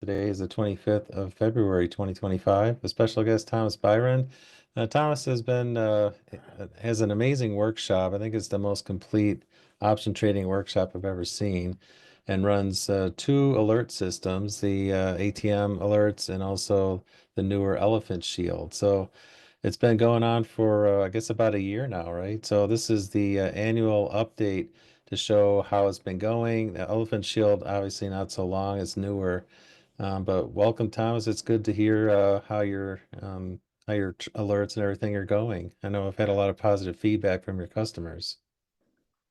Today is the 25th of February, 2025. A special guest, Thomas Byron. Thomas has an amazing workshop. I think it's the most complete option trading workshop I've ever seen, and runs two alert systems, the ATM alerts and also the newer Elephant Shield. So it's been going on for, I guess, about a year now, right? So this is the annual update to show how it's been going. The Elephant Shield, obviously not so long, it's newer. But welcome, Thomas. It's good to hear how your alerts and everything are going. I know I've had a lot of positive feedback from your customers.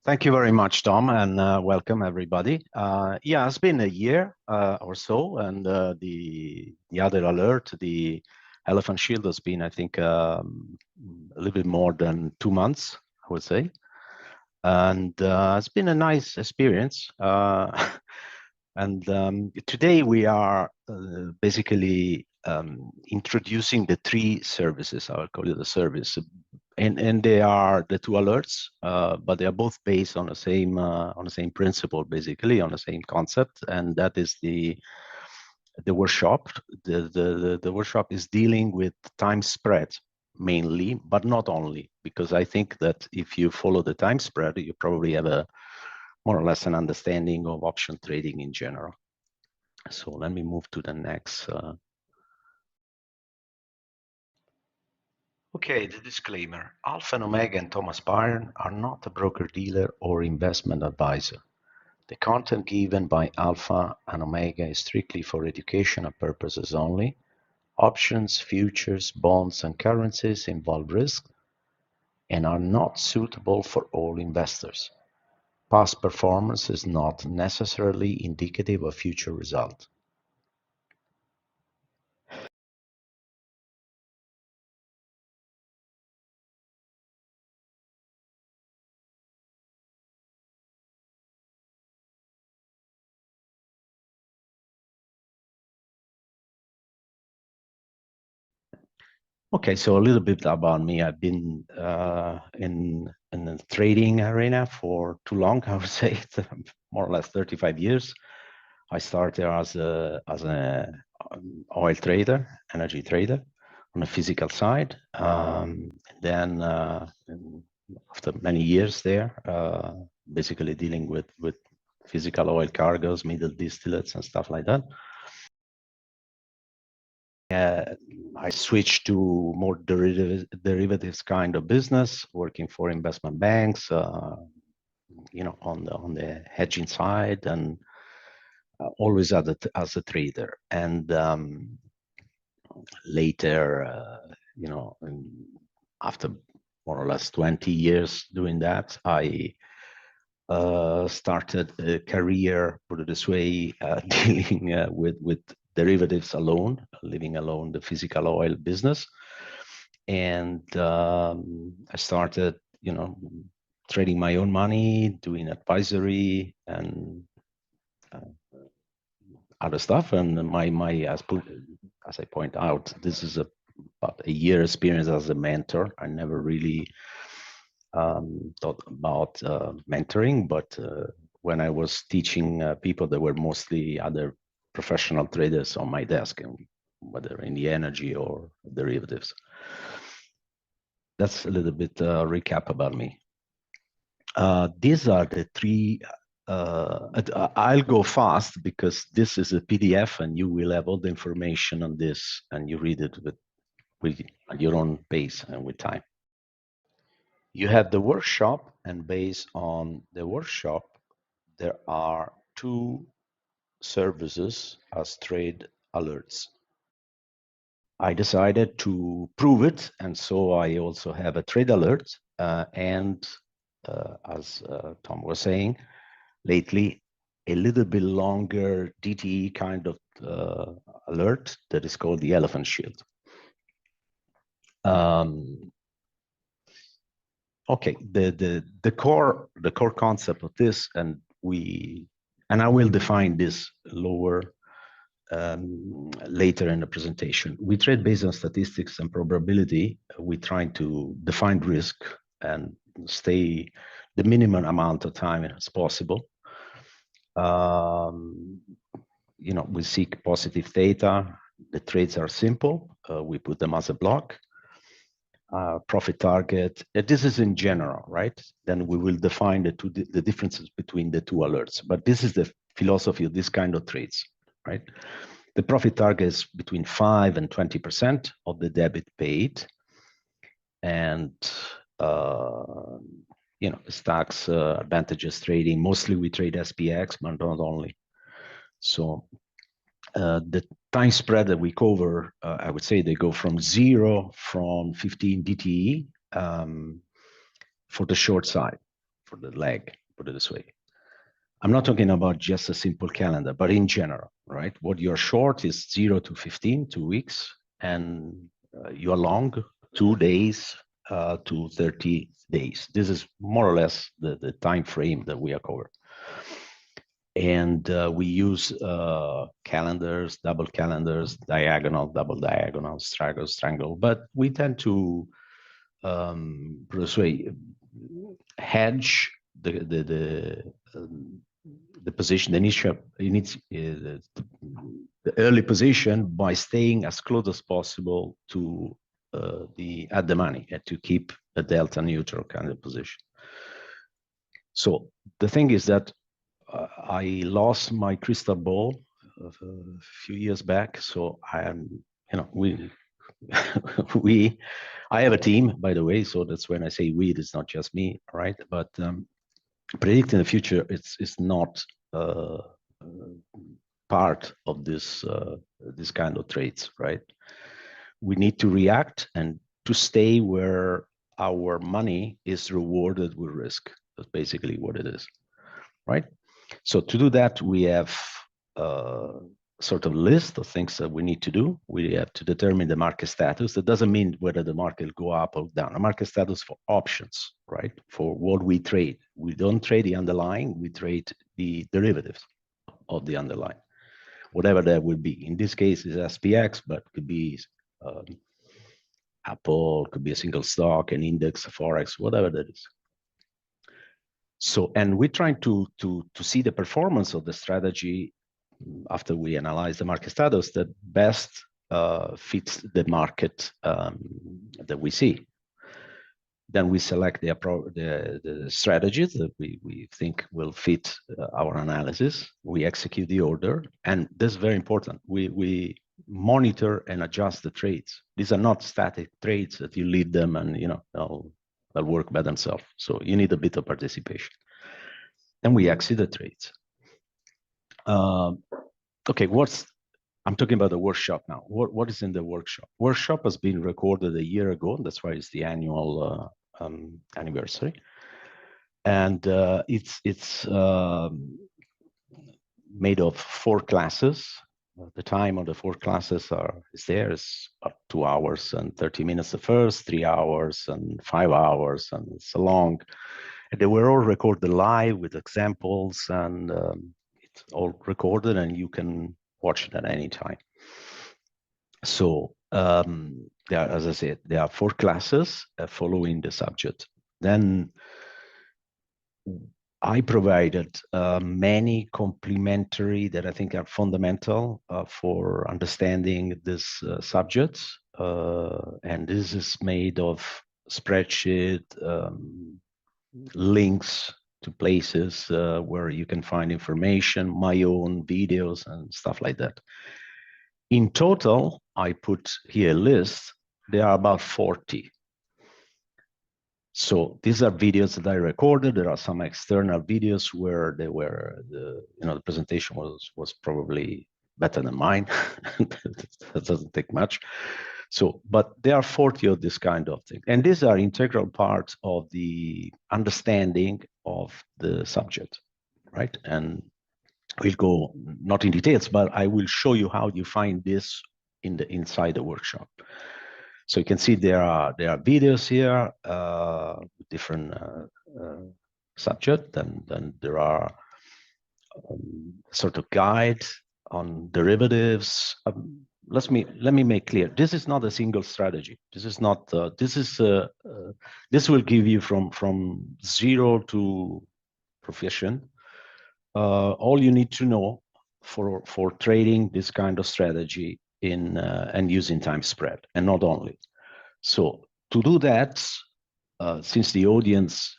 Thank you very much, Tom, and welcome everybody. Yeah, it's been a year or so, and the other alert, the Elephant Shield, has been, I think, a little bit more than 2 months, I would say, and it's been a nice experience. And today we are basically introducing the 3 services. I will call it the service, and they are the 2 alerts, but they are both based on the same principle, basically on the same concept, and that is the workshop. The workshop is dealing with time spread mainly, but not only, because I think that if you follow the time spread, you probably have a more or less an understanding of option trading in general. So let me move to the next. Okay, the disclaimer. Alpha and Omega and Thomas Byron are not a broker-dealer or investment advisor. The content given by Alpha and Omega is strictly for educational purposes only. Options, futures, bonds, and currencies involve risk and are not suitable for all investors. Past performance is not necessarily indicative of future results. Okay, so a little bit about me. I've been in the trading arena for too long, I would say, more or less 35 years. I started as an oil trader, energy trader, on the physical side. Then after many years there, basically dealing with physical oil cargoes, middle distillates, and stuff like that. I switched to more derivatives kind of business, working for investment banks, you know, on the hedging side, and always as a trader. And later, you know, after more or less 20 years doing that, I started a career, put it this way, dealing with derivatives alone, leaving alone the physical oil business. And I started, you know, trading my own money, doing advisory and other stuff. And as I point out, this is about a year experience as a mentor. I never really thought about mentoring, but when I was teaching people, there were mostly other professional traders on my desk, and whether in the energy or derivatives. That's a little bit recap about me. These are the 3. I'll go fast because this is a PDF, and you will have all the information on this, and you read it at your own pace and with time. You have the workshop, and based on the workshop, there are 2 services as trade alerts. I decided to prove it, and so I also have a trade alert, and as Tom was saying, lately, a little bit longer DTE kind of alert that is called the Elephant Shield. Okay, the core concept of this, and I will define this lower later in the presentation. We trade based on statistics and probability. We try to define risk and stay the minimum amount of time as possible. we seek positive theta. The trades are simple. We put them as a block. Profit target. This is in general, right? Then we will define the differences between the two alerts. But this is the philosophy of this kind of trades, right? The profit target is between 5 and 20% of the debit paid, and stocks, advantages trading. Mostly we trade SPX, but not only. So the time spread that we cover, I would say they go from 0 from 15 DTE for the short side, for the leg, put it this way. I'm not talking about just a simple calendar, but in general, right? What you're short is 0 to 15, 2 weeks, and you're long 2 days to 30 days. This is more or less the time frame that we are covering. And we use calendars, double calendars, diagonal, double diagonal, strangle, but we tend to hedge the position, the early position by staying as close as possible to at the money and to keep a delta neutral kind of position. So the thing is that I lost my crystal ball a few years back, so I am, I have a team, by the way, so that's when I say we, it's not just me, right? But predicting the future, it's not part of this kind of trades, right? We need to react and to stay where our money is rewarded with risk. That's basically what it is, right? So to do that, we have a sort of list of things that we need to do. We have to determine the market status. That doesn't mean whether the market will go up or down. A market status for options, right? For what we trade. We don't trade the underlying, we trade the derivatives of the underlying, whatever that would be. In this case, it's SPX, but could be Apple, could be a single stock, an index, a Forex, whatever that is. So, and we're trying to see the performance of the strategy after we analyze the market status that best fits the market that we see. Then we select the strategies that we think will fit our analysis. We execute the order, and this is very important. We monitor and adjust the trades. These are not static trades that you lead them and they'll work by themselves. So you need a bit of participation. Then we exit the trades. Okay, I'm talking about the workshop now. What is in the workshop? Workshop has been recorded a year ago. That's why it's the annual anniversary. And it's made of 4 classes. The time of the 4 classes is about 2 hours and 30 minutes the first, 3 hours and 5 hours, and it's long. And they were all recorded live with examples, and it's all recorded, and you can watch it at any time. So as I said, there are 4 classes following the subject. Then I provided many complementary that I think are fundamental for understanding this subject. And this is made of spreadsheet, links to places where you can find information, my own videos and stuff like that. In total, I put here a list. There are about 40. So these are videos that I recorded. There are some external videos where they were the presentation was probably better than mine. That doesn't take much. So, but there are 40 of this kind of thing, and these are integral parts of the understanding of the subject, right? And we'll go not in details, but I will show you how you find this inside the workshop. So you can see there are videos here, different subject, and then there are sort of guide on derivatives. Let me make clear. This is not a single strategy. This is not. This will give you from 0 to proficient. All you need to know for trading this kind of strategy in and using time spread, and not only. So to do that, since the audience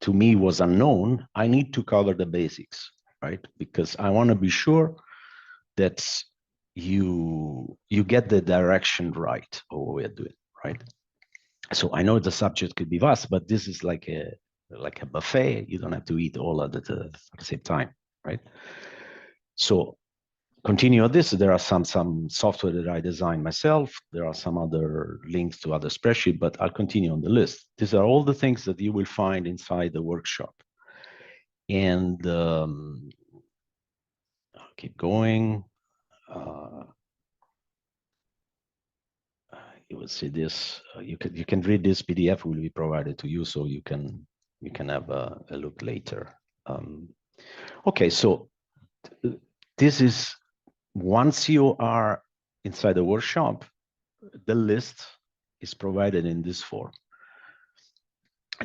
to me was unknown, I need to cover the basics, right? Because I want to be sure that you get the direction right of what we're doing, right? So I know the subject could be vast, but this is like a buffet. You don't have to eat all at the same time, right? So continue on this. There are some software that I designed myself. There are some other links to other spreadsheets, but I'll continue on the list. These are all the things that you will find inside the workshop. And I'll keep going. You will see this. You can read this PDF will be provided to you, so you can have a look later. Okay, so this is once you are inside the workshop, the list is provided in this form.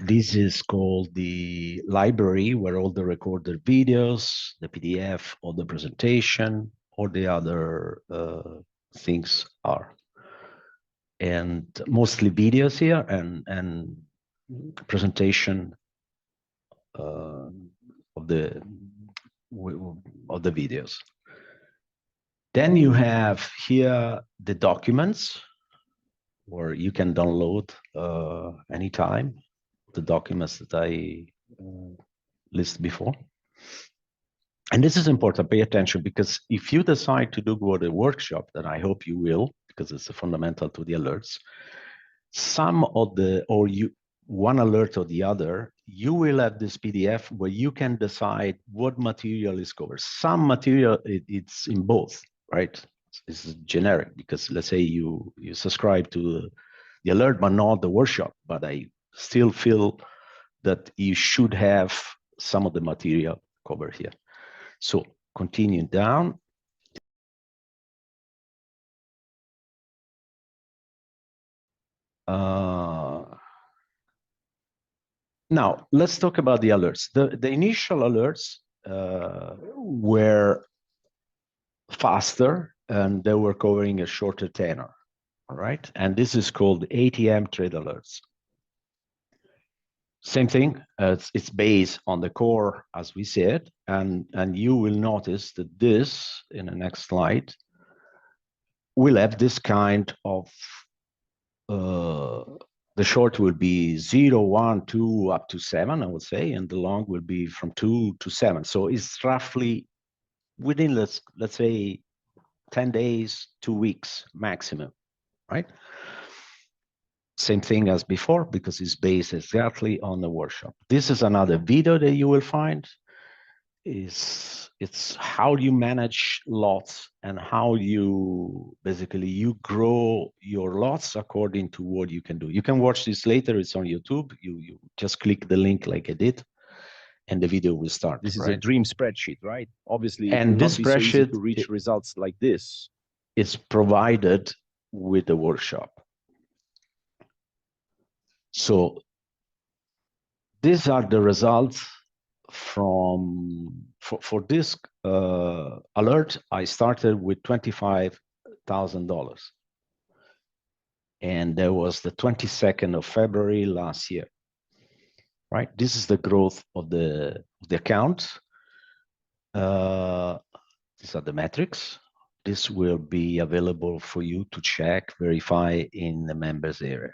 This is called the library, where all the recorded videos, the PDF, or the presentation, or the other things are. And mostly videos here and presentation of the videos. Then you have here the documents, where you can download anytime the documents that I listed before. And this is important, pay attention, because if you decide to do a workshop, that I hope you will, because it's fundamental to the alerts, some of the, or one alert or the other, you will have this PDF where you can decide what material is covered. Some material, it's in both, right? It's generic, because let's say you subscribe to the alert, but not the workshop, but I still feel that you should have some of the material covered here. So continue down. Now let's talk about the alerts. The initial alerts were faster, and they were covering a shorter tenor. All right, and this is called ATM trade alerts. Same thing, it's based on the core, as we said, and you will notice that this, in the next slide, will have this kind of, the short will be 0, 1, 2, up to 7, I would say, and the long will be from 2 to 7. So it's roughly within, let's say, 10 days, 2 weeks maximum, right? Same thing as before, because it's based exactly on the workshop. This is another video that you will find. It's how you manage lots and how you basically grow your lots according to what you can do. You can watch this later. It's on YouTube. You just click the link like I did, and the video will start. This is a dream spreadsheet, right? Obviously, and it will this not be so easy spreadsheet to reach results like this. Is provided with the workshop. So these are the results for this alert. I started with $25,000, and there was the 22nd of February last year, right? This is the growth of the account. These are the metrics. This will be available for you to check, verify in the members area.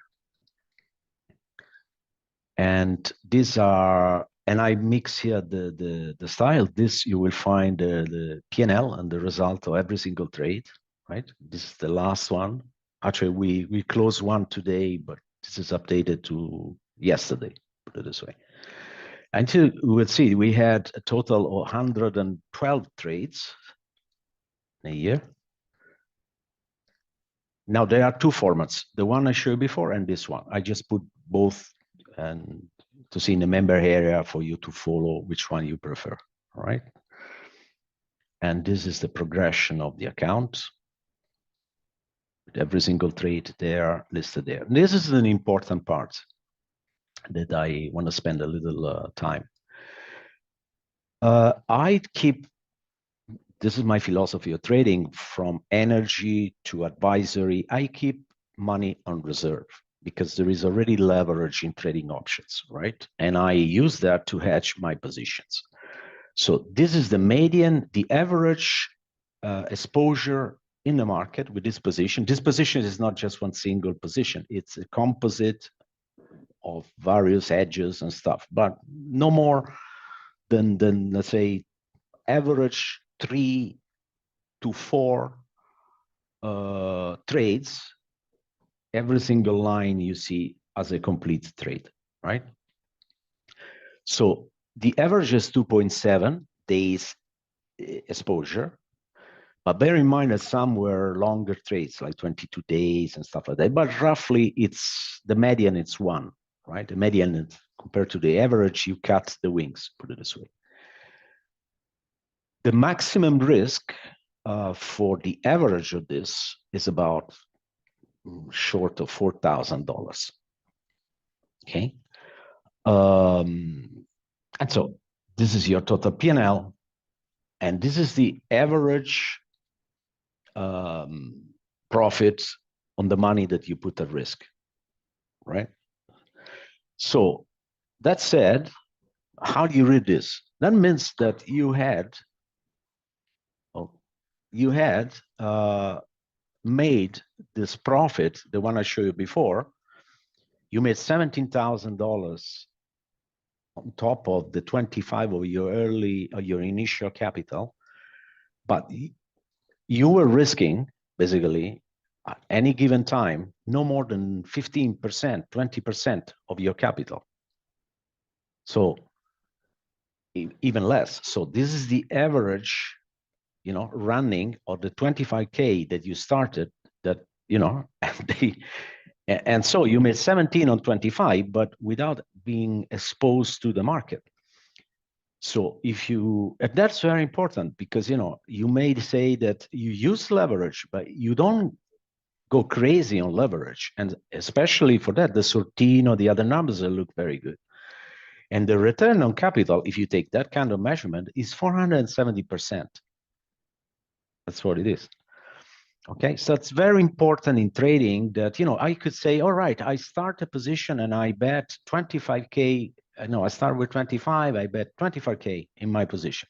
And these are, and I mix here the style. This you will find the P&L and the result of every single trade, right? This is the last one. Actually, we closed one today, but this is updated to yesterday, put it this way. Until we will see, we had a total of 112 trades in a year. Now there are two formats, the one I showed before and this one. I just put both and to see in the member area for you to follow which one you prefer, all right? And this is the progression of the account. Every single trade there listed there. This is an important part that I want to spend a little time. I keep this is my philosophy of trading, from energy to advisory. I keep money on reserve because there is already leverage in trading options, right? And I use that to hedge my positions. So this is the median, the average exposure in the market with this position. This position is not just one single position. It's a composite of various hedges and stuff, but no more than let's say, average 3 to 4 trades. Every single line you see as a complete trade, right? So the average is 2.7 days exposure, but bear in mind that some were longer trades, like 22 days and stuff like that. But roughly, it's the median. It's 1, right? The median compared to the average, you cut the wings. Put it this way. The maximum risk for the average of this is about short of $4,000. Okay, and so this is your total P&L, and this is the average profit on the money that you put at risk, right? So that said, how do you read this? That means that you had made this profit, the one I showed you before. You made $17,000 on top of the 25 of your initial capital, but you were risking basically at any given time no more than 15%, 20% of your capital. So even less. So this is the average, running of the 25K that you started, that, and so you made 17 on 25, but without being exposed to the market. So and that's very important, because, you may say that you use leverage, but you don't go crazy on leverage. And especially for that, the Sortino, the other numbers look very good. And the return on capital, if you take that kind of measurement, is 470%. That's what it is. Okay, so it's very important in trading that, I could say, all right, I start a position and I bet 25K. No, I start with 25, I bet 25K in my position.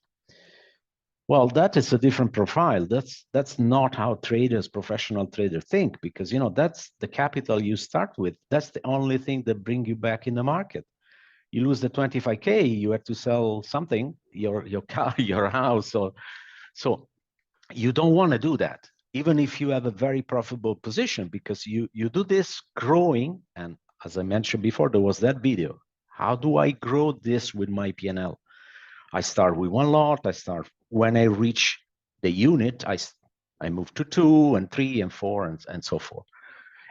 Well, that is a different profile. That's not how traders, professional traders think, because, that's the capital you start with. That's the only thing that brings you back in the market. You lose the 25K, you have to sell something, your car, your house. So you don't want to do that, even if you have a very profitable position, because you do this growing. And as I mentioned before, there was that video. How do I grow this with my P&L? I start with one lot. When I reach the unit, I move to 2 and 3 and 4 and so forth.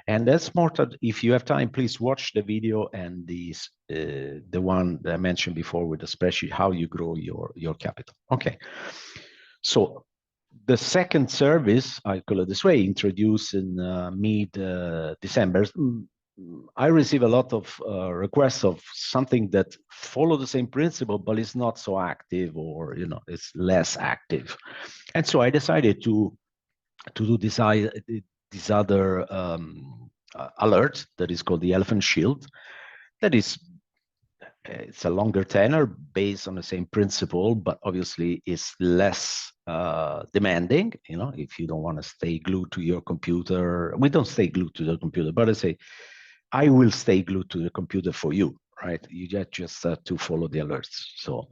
And that's more. If you have time, please watch the video and the one that I mentioned before with the spreadsheet, how you grow your capital. Okay. So the second service, I call it this way, introduced in mid-December. I receive a lot of requests of something that follow the same principle, but it's not so active, or it's less active. And so I decided to do this other alert that is called the Elephant Shield. It's a longer tenor based on the same principle, but obviously it's less demanding. If you don't want to stay glued to your computer, we don't stay glued to the computer, but I say, I will stay glued to the computer for you, right? You just to follow the alerts. So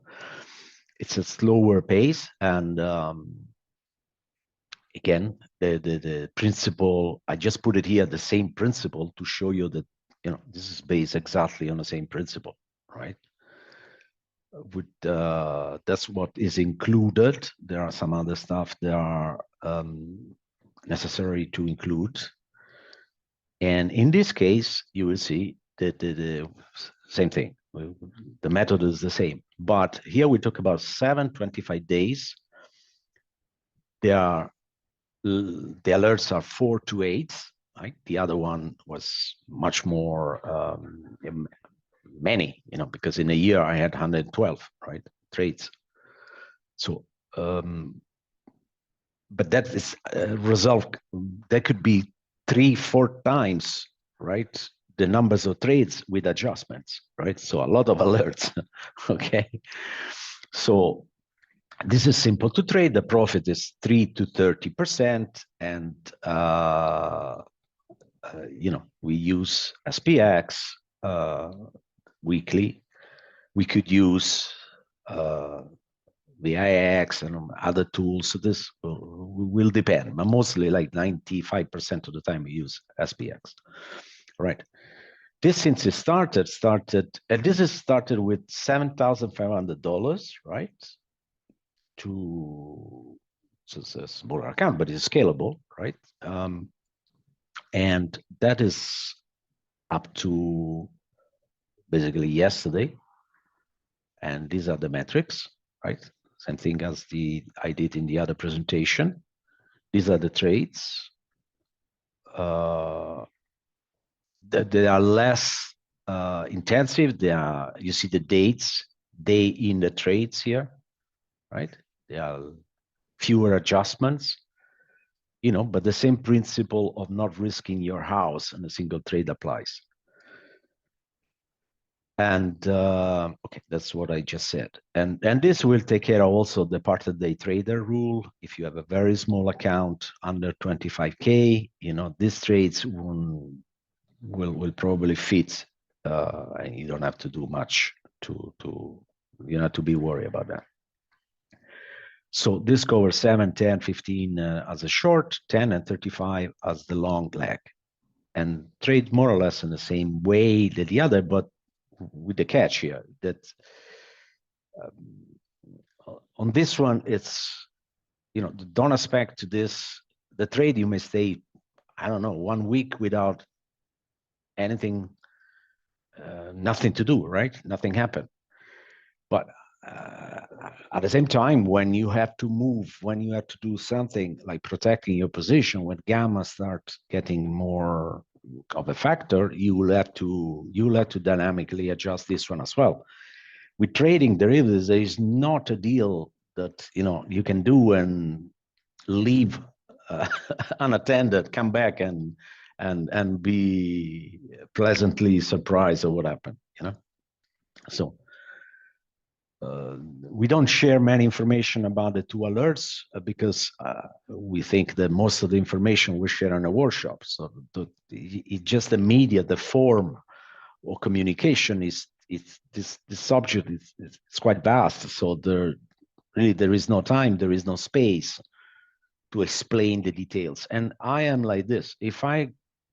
it's a slower pace. And again, the principle, I just put it here, the same principle, to show you that, this is based exactly on the same principle, right? That's what is included. There are some other stuff that are necessary to include. And in this case, you will see that the same thing. The method is the same. But here we talk about 725 days. The alerts are 4 to 8. Right? The other one was much more many, because in a year I had 112, right, trades. So but that is result. That could be 3-4 times, right? The numbers of trades with adjustments, right? So a lot of alerts. Okay, so this is simple to trade. The profit is 3 to 30%, and we use SPX weekly. We could use the IX and other tools. So this will depend, but mostly like 95% of the time we use SPX, right? This, since it started, and this is started with $7,500, right? So it's a smaller account, but it's scalable, right? And that is up to basically yesterday. And these are the metrics, right? Same thing as I did in the other presentation. These are the trades. They are less intensive. You see the dates, day in the trades here, right? There are fewer adjustments, but the same principle of not risking your house in a single trade applies. And okay, that's what I just said. And this will take care of also the part of the day trader rule. If you have a very small account under 25K, these trades will probably fit, and you don't have to do much to be worried about that. So this covers 7, 10, 15 as a short, 10 and 35 as the long leg, and trade more or less in the same way that the other, but with the catch here that on this one, it's, don't expect to this, the trade you may stay, I don't know, 1 week without anything, nothing to do, right? Nothing happened. But at the same time, when you have to move, when you have to do something like protecting your position, when gamma starts getting more of a factor, you will have to dynamically adjust this one as well. With trading derivatives, there is not a deal that you can do and leave unattended, come back and be pleasantly surprised of what happened. So we don't share many information about the two alerts because we think that most of the information we share in a workshop. So it's just the media, the form of communication this subject is quite vast. So there is no time, there is no space to explain the details. And I am like this: if I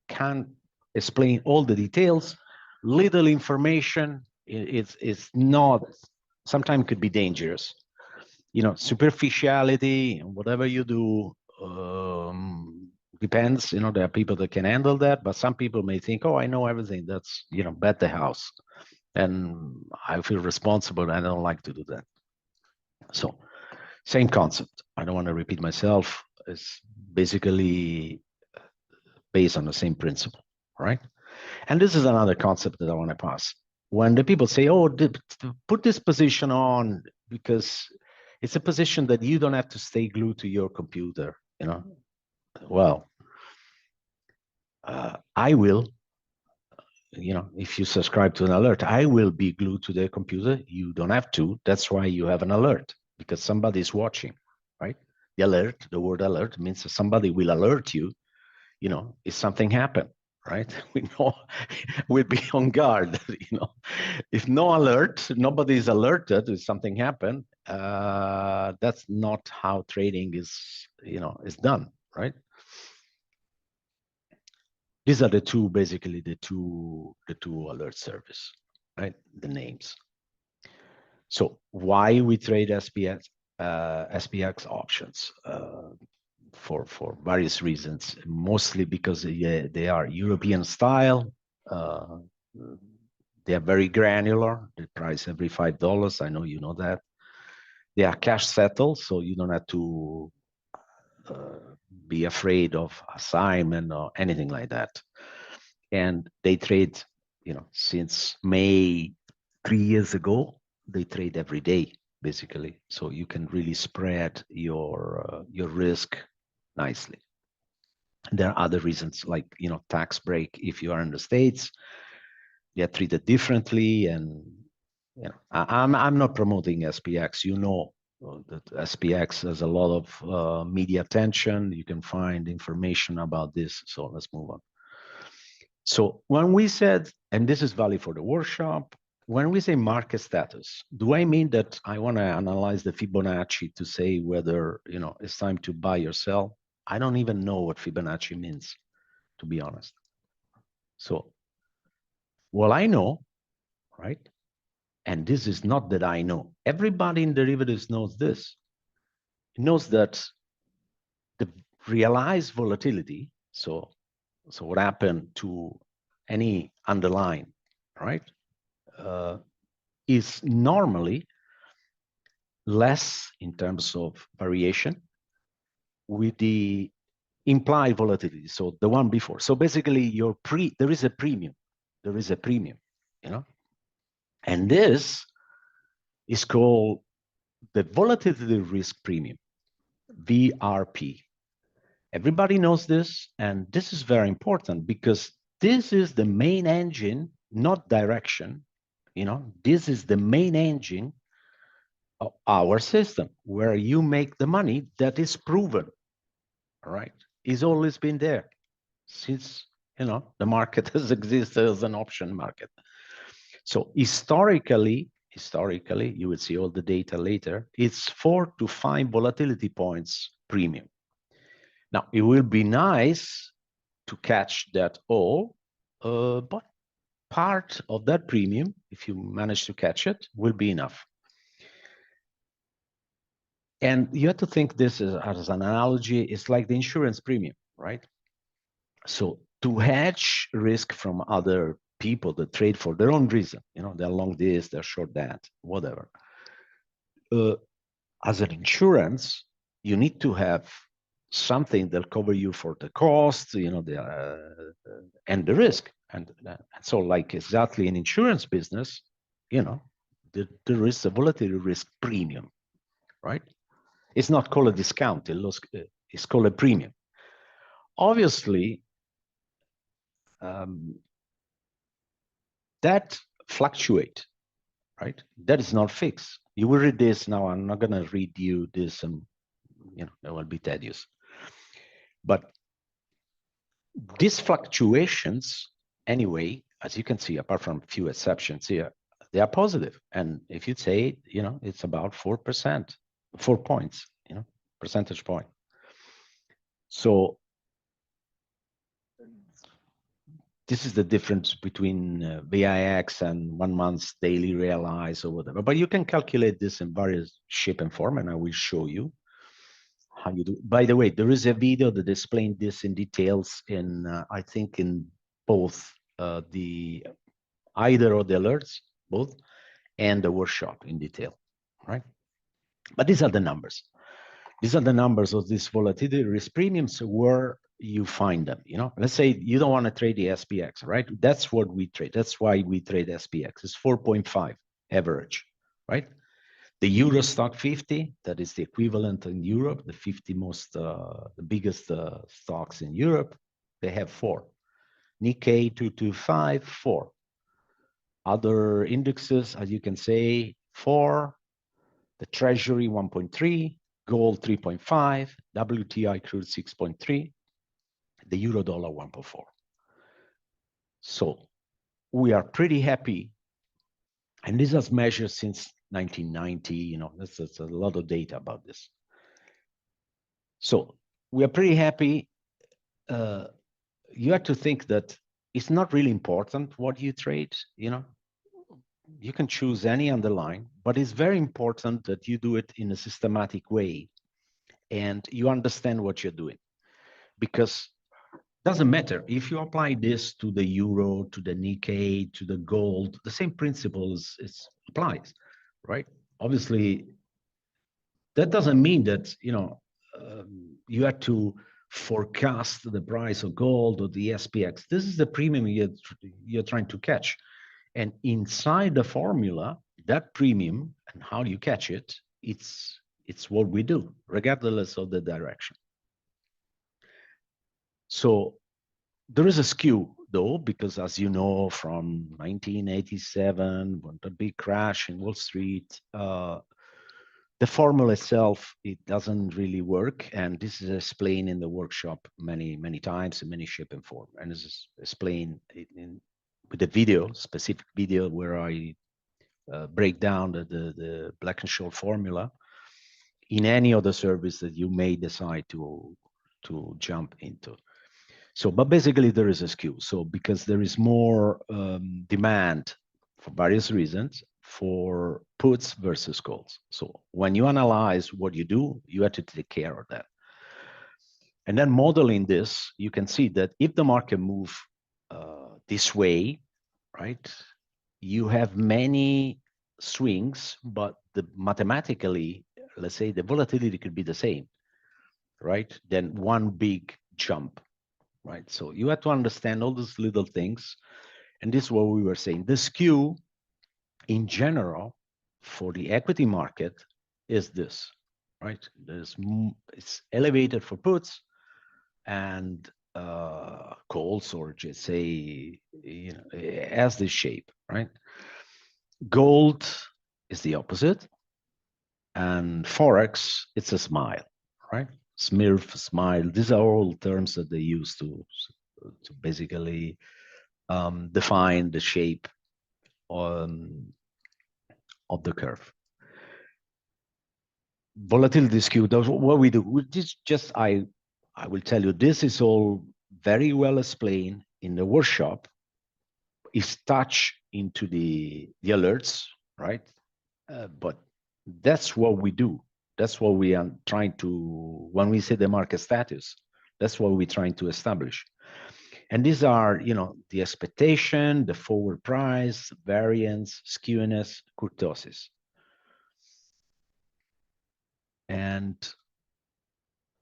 can't explain all the details, little information it's not. Sometimes could be dangerous. Superficiality, whatever you do, depends. There are people that can handle that, but some people may think, oh, I know everything. That's, bet the house. And I feel responsible. And I don't like to do that. So same concept. I don't want to repeat myself. It's basically based on the same principle, right? And this is another concept that I want to pass. When the people say, oh, put this position on because it's a position that you don't have to stay glued to your computer, Well, I will, if you subscribe to an alert, I will be glued to the computer. You don't have to. That's why you have an alert, because somebody is watching, right? The alert, the word alert means that somebody will alert you, if something happened. Right? We know we'll be on guard. If no alert, nobody is alerted if something happened. That's not how trading is done, right? These are basically the two alert service, right? The names. So why we trade SPX options? For various reasons, mostly because they are European style. They are very granular. They price every $5. I know you know that. They are cash settled, so you don't have to be afraid of assignment or anything like that. And they trade, since May 3 years ago, they trade every day. basically. So you can really spread your risk nicely. There are other reasons like, tax break. If you are in the States, they are treated differently. And I'm not promoting SPX. That SPX has a lot of media attention. You can find information about this. So let's move on. So when we said, and this is valid for the workshop, when we say market status, do I mean that I want to analyze the Fibonacci to say whether it's time to buy or sell? I don't even know what Fibonacci means, to be honest. So, well, I know, right? And this is not that I know. Everybody in derivatives knows this. It knows that the realized volatility, so what happened to any underlying, right, is normally less in terms of variation with the implied volatility, so the one before. So basically, there is a premium. There is a premium, and this is called the volatility risk premium, VRP. Everybody knows this, and this is very important because this is the main engine, not direction. This is the main engine of our system where you make the money. That is proven, all right? It's always been there since, the market has existed as an option market. So historically, you will see all the data later, it's 4 to 5 volatility points premium. Now, it will be nice to catch that all, but part of that premium, if you manage to catch it, will be enough. And you have to think this as an analogy, it's like the insurance premium, right? So to hedge risk from other people that trade for their own reason, they're long this, they're short that, whatever. As an insurance, you need to have something that cover you for the cost, and the risk. And so like exactly in insurance business, there is a volatility risk premium, right? It's not called a discount, it's called a premium. Obviously, that fluctuate, right? That is not fixed. You will read this now. I'm not going to read you this, and it will be tedious. But these fluctuations, anyway, as you can see, apart from a few exceptions here, they are positive. And if you say, it's about 4%, 4 points, percentage point. So this is the difference between VIX and 1 month's daily realized or whatever. But you can calculate this in various shape and form, and I will show you how you do. By the way, there is a video that explains this in details in, I think, in both either of the alerts, both, and the workshop in detail, right? But these are the numbers. These are the numbers of this volatility risk premiums where you find them. Let's say you don't want to trade the SPX, right? That's what we trade. That's why we trade SPX. It's 4.5 average, right? The Euro Stock 50, that is the equivalent in Europe, the 50 most, the biggest stocks in Europe, they have 4. Nikkei 225, 4. Other indexes, as you can say, 4. The Treasury 1.3. Gold 3.5, WTI crude 6.3, the euro dollar 1.4. So we are pretty happy, and this is measured since 1990. That's a lot of data about this. So we are pretty happy. You have to think that it's not really important what you trade. You can choose any underlying, but it's very important that you do it in a systematic way and you understand what you're doing, because it doesn't matter if you apply this to the euro, to the Nikkei, to the gold, the same principle applies, right? Obviously, that doesn't mean that you have to forecast the price of gold or the SPX. This is the premium you're trying to catch, and inside the formula, that premium and how you catch it, it's what we do, regardless of the direction. So there is a skew, though, because as you know, from 1987, when the big crash in Wall Street, the formula itself, it doesn't really work. And this is explained in the workshop many, many times in many shape and form. And this is explained with a video, specific video where I break down the Black-Scholes formula in any other service that you may decide to jump into. So, but basically there is a skew. So because there is more demand for various reasons for puts versus calls. So when you analyze what you do, you have to take care of that. And then modeling this, you can see that if the market move this way, right, you have many swings, but mathematically, let's say the volatility could be the same, right? Then one big jump, right? So you have to understand all those little things. And this is what we were saying. The skew in general for the equity market is this, right? It's elevated for puts and calls, or just say, you know, as this shape, right? Gold is the opposite, and Forex, it's a smile, right? Smurf, smile, these are all terms that they use to basically define the shape of the curve. Volatility skew, what we do, this just, I will tell you, this is all very well explained in the workshop. It's touched into the alerts, right? But that's what we do. That's what we are trying to, when we say the market status, that's what we're trying to establish. And these are, you know, the expectation, the forward price, variance, skewness, kurtosis. And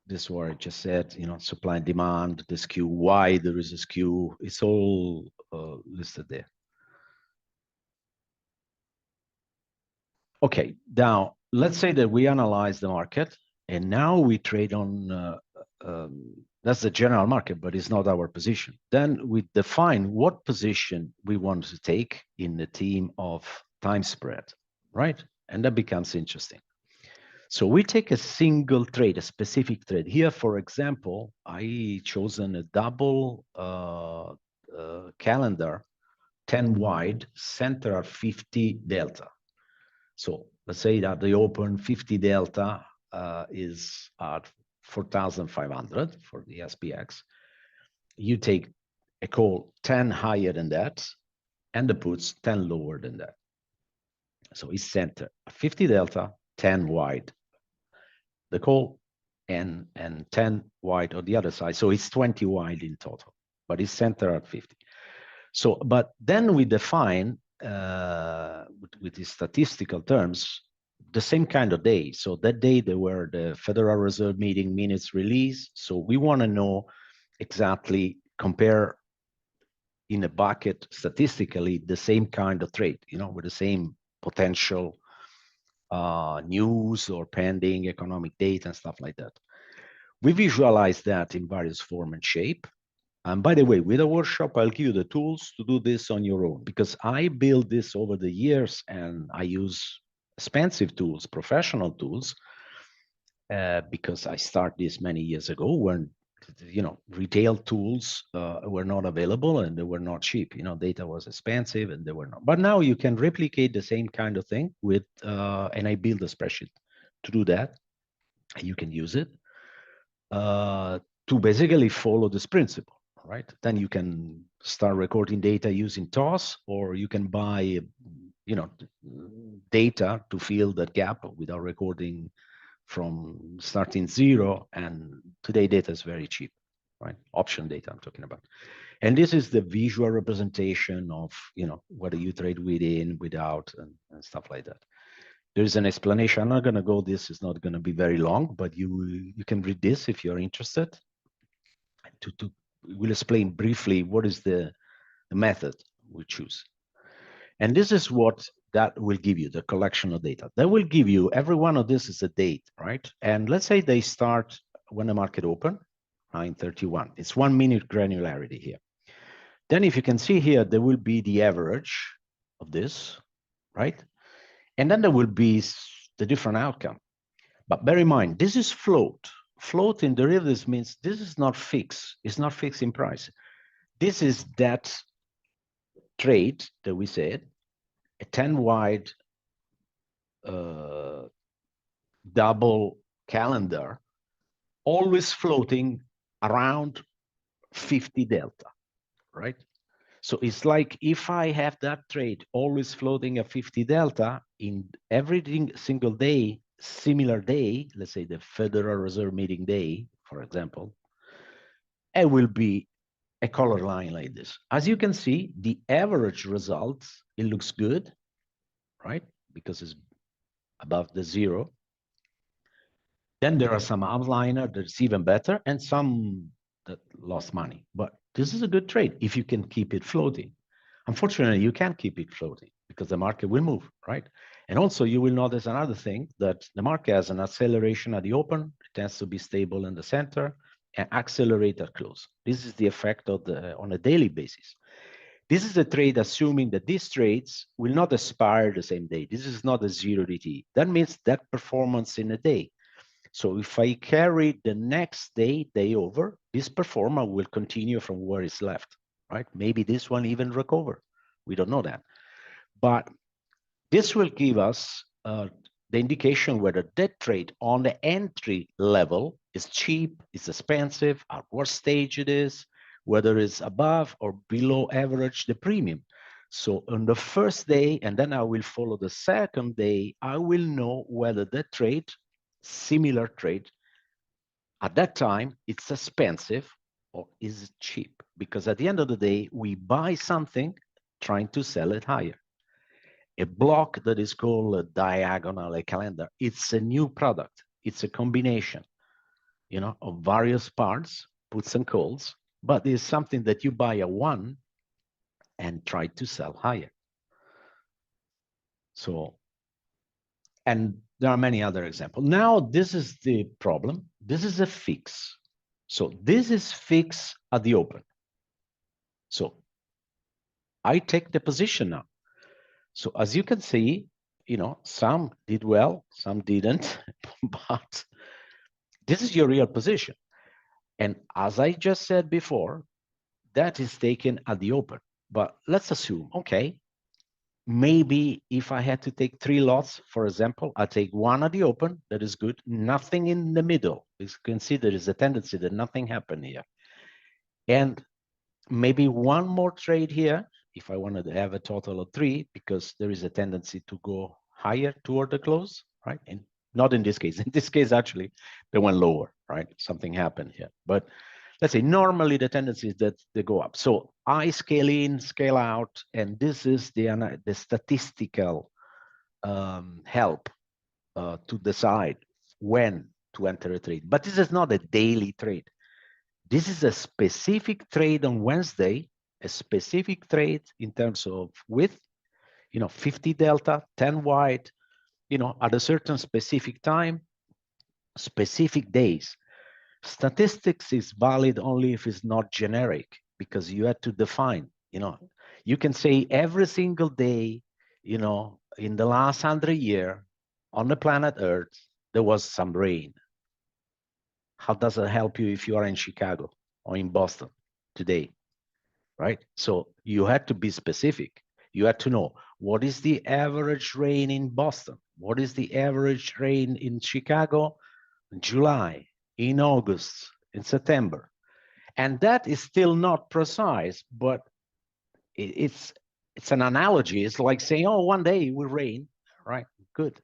this is what I just said, you know, supply and demand, the skew, why there is a skew, it's all listed there. Okay, now let's say that we analyze the market and now we trade on, that's the general market, but it's not our position. Then we define what position we want to take in the theme of time spread, right? And that becomes interesting. So we take a single trade, a specific trade. Here, for example, I chosen a double calendar, 10 wide, center at 50 delta. So let's say that the open 50 delta is at 4,500 for the SPX. You take a call 10 higher than that, and the puts 10 lower than that. So it's center 50 delta, 10 wide. The call and 10 wide on the other side. So it's 20 wide in total, but it's center at 50. So, but then we define with the statistical terms, the same kind of day. So that day there were the Federal Reserve meeting minutes released. So we want to know exactly, compare in a bucket statistically the same kind of trade, you know, with the same potential news or pending economic data and stuff like that. We visualize that in various form and shape. And by the way, with a workshop, I'll give you the tools to do this on your own, because I built this over the years and I use expensive tools, professional tools, because I started this many years ago when, you know, retail tools were not available and they were not cheap. You know, data was expensive and they were not. But now you can replicate the same kind of thing with, and I built a spreadsheet to do that. You can use it to basically follow this principle, right? Then you can start recording data using TOS, or you can buy, you know, data to fill that gap without recording from starting zero. And today data is very cheap, right? Option data I'm talking about. And this is the visual representation of, you know, whether you trade within, without, and stuff like that. There's an explanation. I'm not going to go, this is not going to be very long, but you can read this if you're interested. We'll explain briefly what is the method we choose. And this is what that will give you the collection of data. That will give you, every one of this is a date, right? And let's say they start when the market open, 9:31. It's 1 minute granularity here. Then if you can see here, there will be the average of this, right? And then there will be the different outcome. But bear in mind, this is float. Float in derivatives means this is not fixed. It's not fixed in price. This is that trade that we said, a 10 wide double calendar, always floating around 50 delta, right? So it's like if I have that trade always floating at 50 delta in every single day, similar day, let's say the Federal Reserve meeting day, for example, it will be a color line like this. As you can see, the average results, it looks good, right? Because it's above the zero. Then there are some outliner that's even better and some that lost money. But this is a good trade if you can keep it floating. Unfortunately, you can't keep it floating because the market will move, right? And also you will notice another thing, that the market has an acceleration at the open, it tends to be stable in the center, and accelerate at close. This is the effect of on a daily basis. This is a trade assuming that these trades will not expire the same day. This is not a zero DT. That means that performance in a day. So if I carry the next day over, this performance will continue from where it's left, right? Maybe this one even recover. We don't know that. But this will give us the indication whether that trade on the entry level is cheap, is expensive, at what stage it is, whether it's above or below average the premium. So on the first day, and then I will follow the second day, I will know whether that trade, similar trade, at that time, it's expensive or is it cheap? Because at the end of the day, we buy something trying to sell it higher. A block that is called a diagonal, a calendar, it's a new product. It's a combination, you know, of various parts, puts and calls, but it's something that you buy at one and try to sell higher. So, and there are many other examples. Now, this is the problem. This is a fix. So this is fixed at the open. So I take the position now. So as you can see, you know, some did well, some didn't, but this is your real position. And as I just said before, that is taken at the open. But let's assume, okay, maybe if I had to take 3 lots, for example, I take one at the open, that is good, nothing in the middle. As you can see, there is a tendency that nothing happened here. And maybe one more trade here, if I wanted to have a total of 3, because there is a tendency to go higher toward the close, right? And not in this case. In this case, actually, they went lower, right? Something happened here. But let's say normally the tendency is that they go up. So I scale in, scale out, and this is the statistical help to decide when to enter a trade. But this is not a daily trade. This is a specific trade on Wednesday, a specific trade in terms of width, you know, 50 delta, 10 wide, you know, at a certain specific time, specific days. Statistics is valid only if it's not generic, because you have to define, you know, you can say every single day, you know, in the last 100 years on the planet Earth, there was some rain. How does it help you if you are in Chicago or in Boston today, right? So you had to be specific. You had to know what is the average rain in Boston? What is the average rain in Chicago in July, in August, in September? And that is still not precise, but it's an analogy. It's like saying, oh, one day it will rain, right? Good.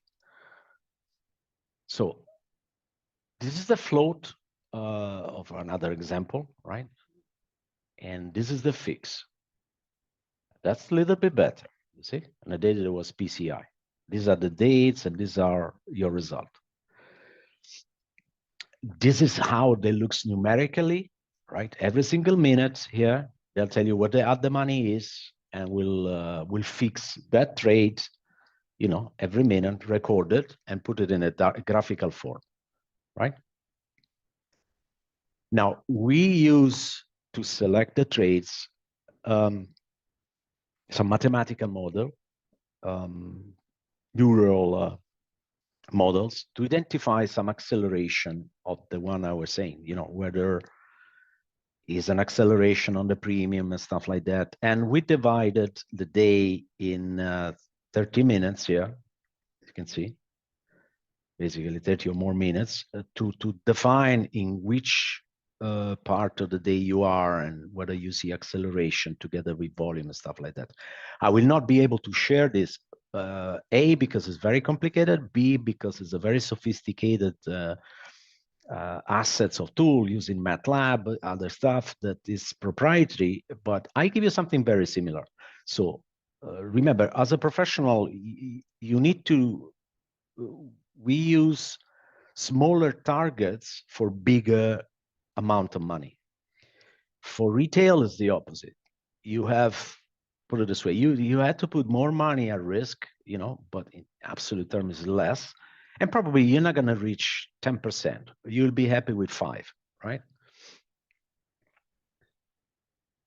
So this is the float of another example, right? And this is the fix. That's a little bit better, you see? And the data was PCI. These are the dates and these are your result. This is how they looks numerically, right? Every single minute here, they'll tell you what the money is, and we'll fix that trade you know, every minute, record it and put it in a graphical form, right? Now, we use to select the trades some mathematical model, neural models to identify some acceleration of the one I was saying, you know, whether is an acceleration on the premium and stuff like that. And we divided the day in 30 minutes here, you can see, basically 30 or more minutes to define in which part of the day you are and whether you see acceleration together with volume and stuff like that. I will not be able to share this, A, because it's very complicated, B, because it's a very sophisticated assets of tool using MATLAB, other stuff that is proprietary, but I give you something very similar. So remember, as a professional, you need to, we use smaller targets for bigger amount of money. For retail, it's the opposite. You have, put it this way, you had to put more money at risk, you know, but in absolute terms less. And probably you're not going to reach 10%. You'll be happy with 5, right?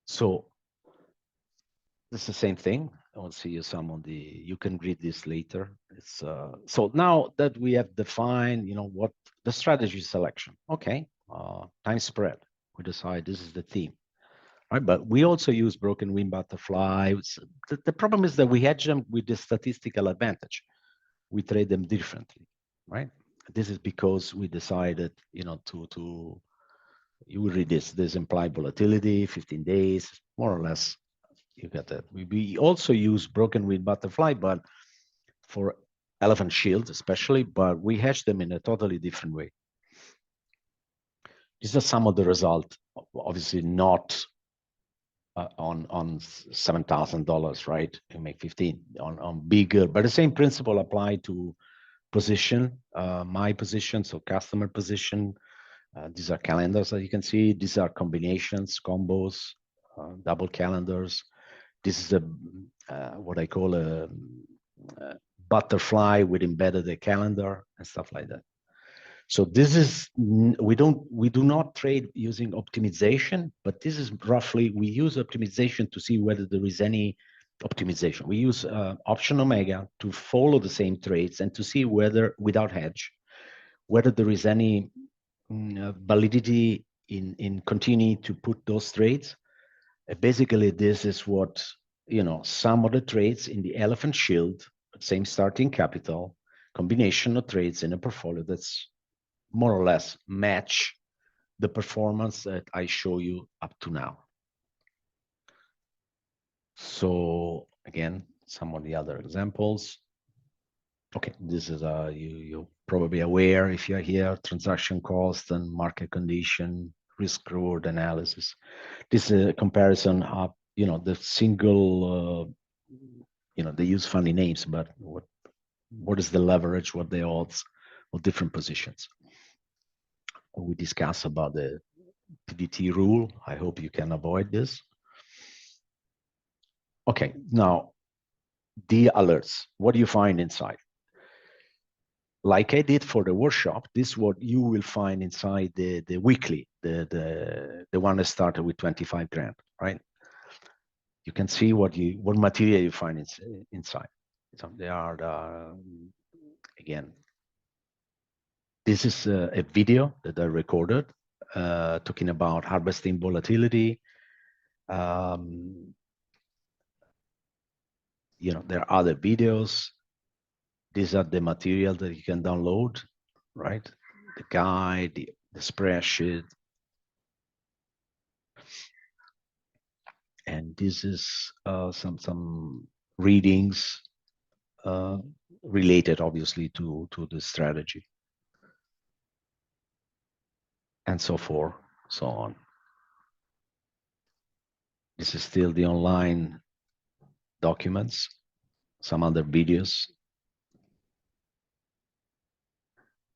So it's the same thing. I will see you some on the, you can read this later. It's so now that we have defined, you know, what the strategy selection, okay, time spread, we decide this is the theme, right? But we also use broken wing butterfly. The problem is that we hedge them with the statistical advantage. We trade them differently, right? This is because we decided, you know, to you will read this implied volatility, 15 days, more or less. You got that. We also use broken wing butterfly, but for elephant shield especially, but we hedge them in a totally different way. These are some of the results, obviously not on $7,000, right? You make 15 on bigger, but the same principle apply to position, my position, so customer position. These are calendars that you can see. These are combinations, combos, double calendars. This is a what I call a butterfly with embedded a calendar and stuff like that. So this is, we do not trade using optimization, but this is roughly, we use optimization to see whether there is any optimization. We use option omega to follow the same trades and to see whether, without hedge, whether there is any validity in continuing to put those trades. Basically, this is what, you know, some of the trades in the elephant shield, same starting capital, combination of trades in a portfolio that's more or less match the performance that I show you up to now. So again, some of the other examples. Okay, this is you're probably aware if you're here, transaction cost and market condition, risk reward analysis. This is a comparison of, you know, the single, you know, they use funny names, but what is the leverage, what the odds of different positions. We discuss about the PDT rule. I hope you can avoid this. Okay, now the alerts, what do you find inside? Like I did for the workshop, this is what you will find inside the weekly, the one that started with 25 grand, right? You can see what material you find inside. So they are again. This is a video that I recorded talking about harvesting volatility. You know, there are other videos. These are the material that you can download, right? The guide, the spreadsheet. And this is some readings related, obviously, to the strategy. And so forth, so on. This is still the online documents, some other videos.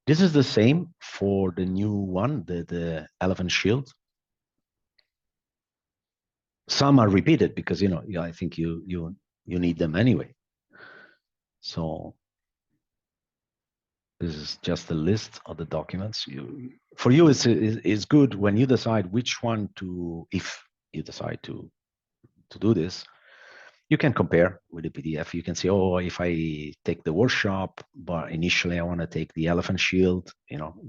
This is the same for the new one, the elephant shield. Some are repeated because, you know, I think you need them anyway. So this is just a list of the documents. For you, it's good when you decide which one to, if you decide to do this, you can compare with the PDF. You can say, oh, if I take the workshop, but initially I want to take the Elephant Shield,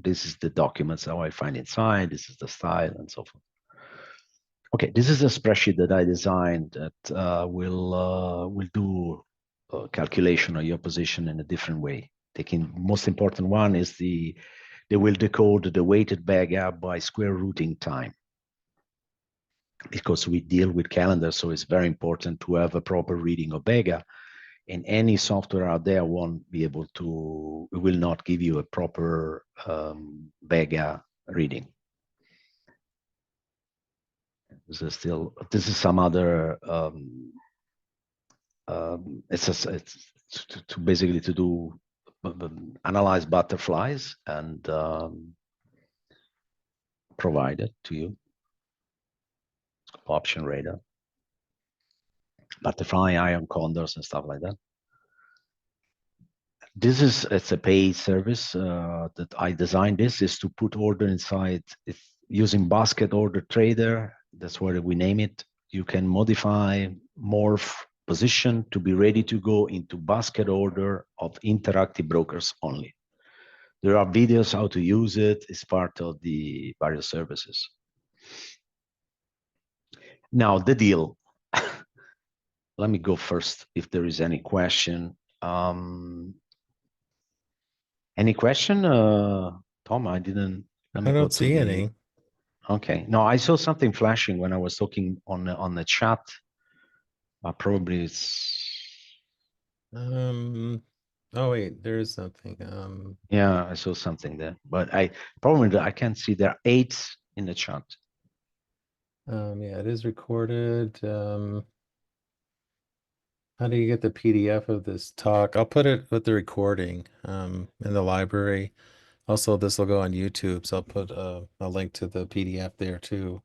this is the documents that I find inside, this is the style and so forth. Okay, this is a spreadsheet that I designed that will do calculation of your position in a different way. Most important one is they will decode the weighted bag gap by square rooting time, because we deal with calendars, so it's very important to have a proper reading of Vega. And any software out there won't be able to, it will not give you a proper Vega reading. This is some other, it's basically to do, analyze butterflies and provide it to you. Option radar, butterfly, ion condors, and stuff like that. It's a paid service that I designed. This is to put order inside. It's using Basket Order Trader. That's what we name it. You can modify, morph, position to be ready to go into basket order of Interactive Brokers only. There are videos how to use it. It's part of the various services. Now the deal. Let me go first if there is any question. Any question, Tom? I didn't. I don't see any. Okay. No, I saw something flashing when I was talking on the chat. Probably it's. Oh wait, there is something. Yeah, I saw something there, but probably I can't see. There are 8 in the chat. Yeah, it is recorded. How do you get the PDF of this talk? I'll put it with the recording in the library. Also, this will go on YouTube, so I'll put a link to the PDF there too.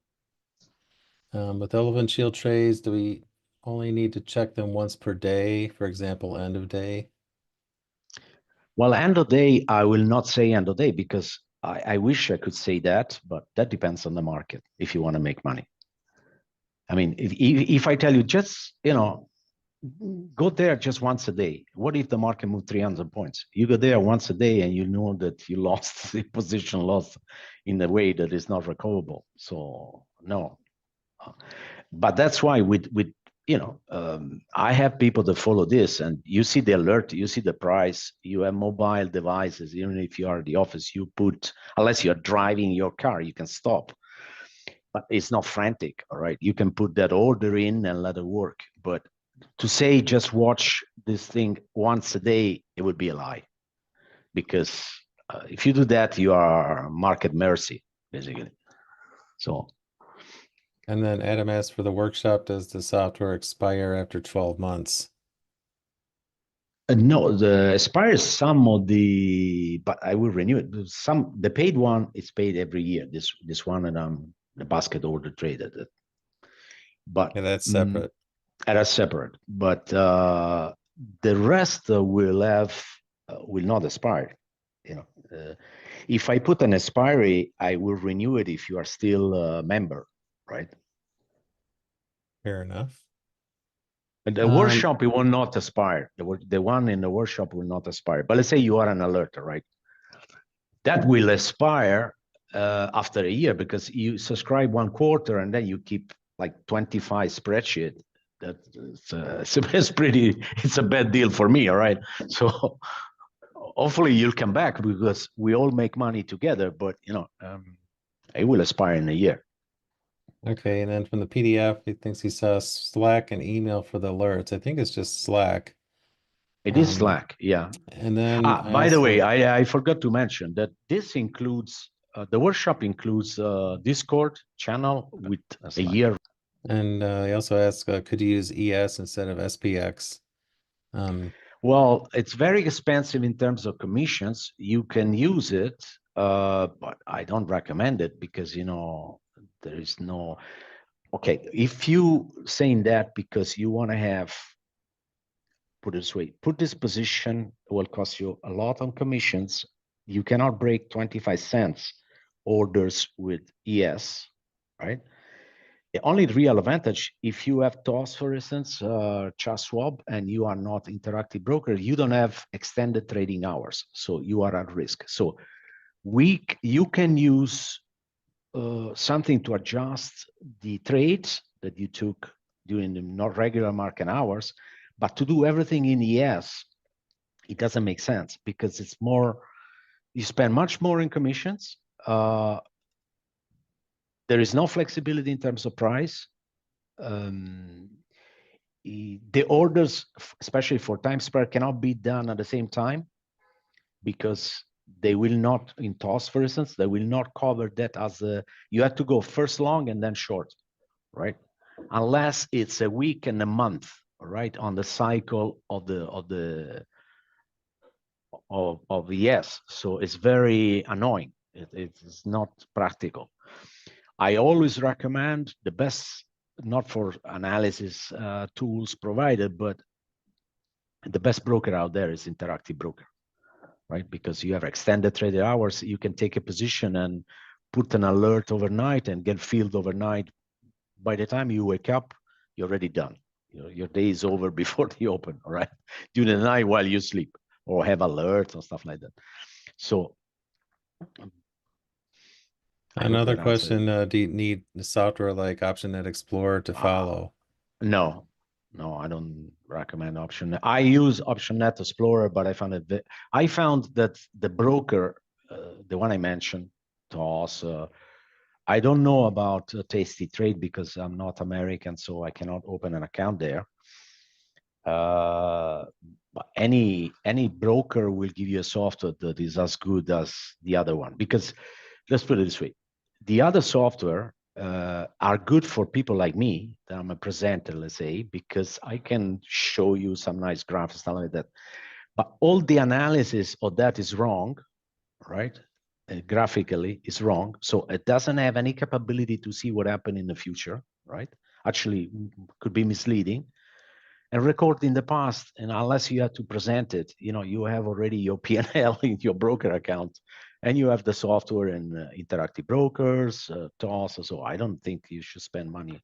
With Elephant Shield trays, do we only need to check them once per day? For example, end of day? Well, end of day, I will not say end of day because I wish I could say that, but that depends on the market if you want to make money. I mean, if I tell you just, go there just once a day. What if the market moved 300 points? You go there once a day and you know that you lost the position lost in a way that is not recoverable. So no. But that's why I have people that follow this and you see the alert, you see the price, you have mobile devices, even if you are at the office, you put, unless you're driving your car, you can stop. But it's not frantic, all right? You can put that order in and let it work. But to say just watch this thing once a day, it would be a lie. Because if you do that, you are market mercy, basically. So. And then Adam asked for the workshop, does the software expire after 12 months? No, the expires some of the, but I will renew it. The paid one is paid every year. This one and the basket order traded. But yeah, that's separate. That's separate. But the rest will not expire. If I put an expiry, I will renew it if you are still a member, right? Fair enough. And the workshop, it will not expire. The one in the workshop will not expire. But let's say you are an alerter, right? That will expire after a year because you subscribe 1 quarter and then you keep like 25 spreadsheet. It's a bad deal for me, all right? So hopefully you'll come back because we all make money together, but it will expire in a year. Okay, and then from the PDF, he thinks he saw Slack and email for the alerts. I think it's just Slack. It is Slack, yeah. And then by the way, I forgot to mention that this includes, the workshop includes Discord channel with a year. And he also asked, could you use ES instead of SPX? Well, it's very expensive in terms of commissions. You can use it, but I don't recommend it because, there is no, okay, if you saying that because you want to have put it this way, put this position will cost you a lot on commissions. You cannot break 25 cents orders with ES, right? The only real advantage, if you have TOS, for instance, Chartswap, and you are not interactive broker, you don't have extended trading hours, so you are at risk. So you can use something to adjust the trades that you took during the not regular market hours, but to do everything in ES, it doesn't make sense because it's more, you spend much more in commissions. There is no flexibility in terms of price. The orders, especially for time spread, cannot be done at the same time because they will not, in TOS, for instance, they will not cover that as a, you have to go first long and then short, right? Unless it's a week and a month, right, on the cycle of ES. So it's very annoying. It's not practical. I always recommend the best, not for analysis tools provided, but the best broker out there is Interactive Broker, right? Because you have extended traded hours, you can take a position and put an alert overnight and get filled overnight. By the time you wake up, you're already done. Your day is over before the open, all right? During the night while you sleep or have alerts and stuff like that. So Another question, do you need the software like OptionNet Explorer to follow? No, I don't recommend OptionNet. I use OptionNet Explorer, but I found that the broker, the one I mentioned, TOS, I don't know about Tasty Trade because I'm not American, so I cannot open an account there. But any broker will give you a software that is as good as the other one, because let's put it this way, the other software are good for people like me, that I'm a presenter, let's say, because I can show you some nice graphs, stuff like that. But all the analysis of that is wrong, right? Graphically is wrong. So it doesn't have any capability to see what happened in the future, right? Actually, could be misleading. And record in the past, and unless you have to present it, you have already your P&L in your broker account, and you have the software and Interactive Brokers, TOS. So I don't think you should spend money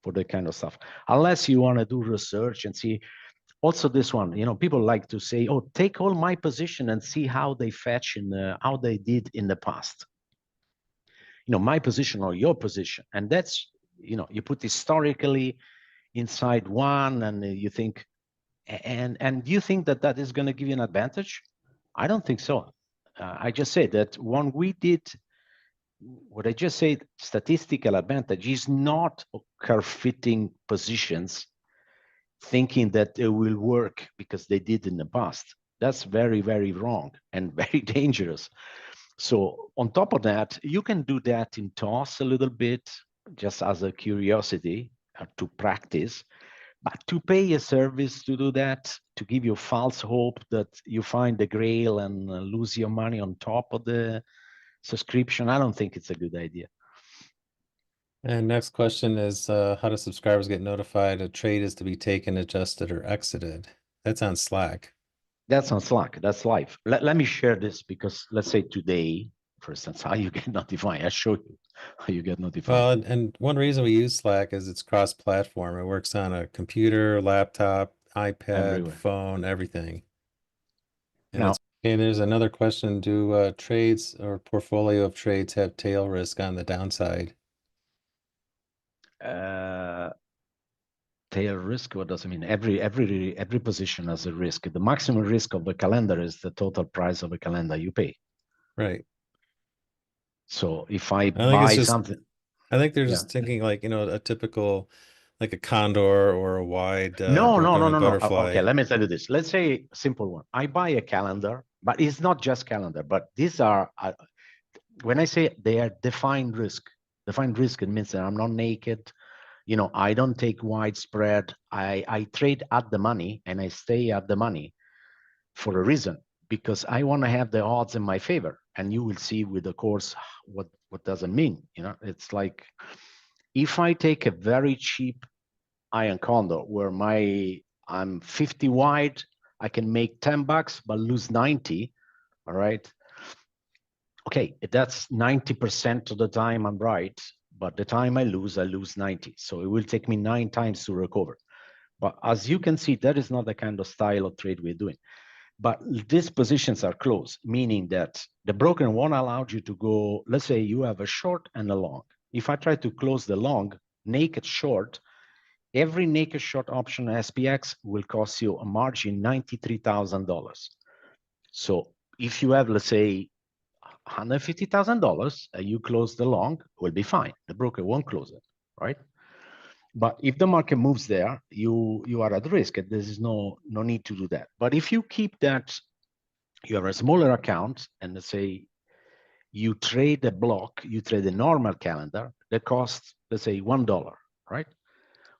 for that kind of stuff, unless you want to do research and see. Also, this one, people like to say, "Oh, take all my position and see how they fetch in how they did in the past." My position or your position, and that's you put historically inside one, and you think, and you think that is going to give you an advantage? I don't think so. I just said that when we did what I just said, statistical advantage is not curve fitting positions thinking that it will work because they did in the past. That's very, very wrong and very dangerous. So on top of that, you can do that in TOS a little bit, just as a curiosity to practice. But to pay a service to do that, to give you false hope that you find the grail and lose your money on top of the subscription, I don't think it's a good idea. And next question is, how do subscribers get notified a trade is to be taken, adjusted, or exited? That's on Slack. That's on Slack. That's live. Let me share this, because let's say today, for instance, how you get notified. I show you how you get notified. Well, and one reason we use Slack is it's cross-platform. It works on a computer, laptop, iPad, Everywhere. phone, everything. And Now, okay, there's another question. Do trades or portfolio of trades have tail risk on the downside? tail risk, what does it mean? Every position has a risk. The maximum risk of the calendar is the total price of a calendar you pay. Right. So if I think buy it's just, something, I think they're just thinking like, a typical, like a condor or a wide no. butterfly. Okay, let me tell you this. Let's say a simple one. I buy a calendar, but it's not just calendar, but these are, when I say they are defined risk, it means that I'm not naked. I don't take widespread. I trade at the money and I stay at the money for a reason, because I want to have the odds in my favor. And you will see with the course what does it mean. It's like if I take a very cheap iron condor where my I'm 50 wide, I can make 10 bucks, but lose 90, all right? Okay, that's 90% of the time I'm right, but the time I lose 90. So it will take me 9 times to recover. But as you can see, that is not the kind of style of trade we're doing. But these positions are closed, meaning that the broker won't allow you to go, let's say you have a short and a long. If I try to close the long, naked short, every naked short option SPX will cost you a margin $93,000. So if you have, let's say, $150,000 and you close the long, will be fine. The broker won't close it, right? But if the market moves there, you are at risk, and there is no need to do that. But if you keep that, you have a smaller account, and let's say you trade a block, you trade a normal calendar that costs, let's say, $1, right?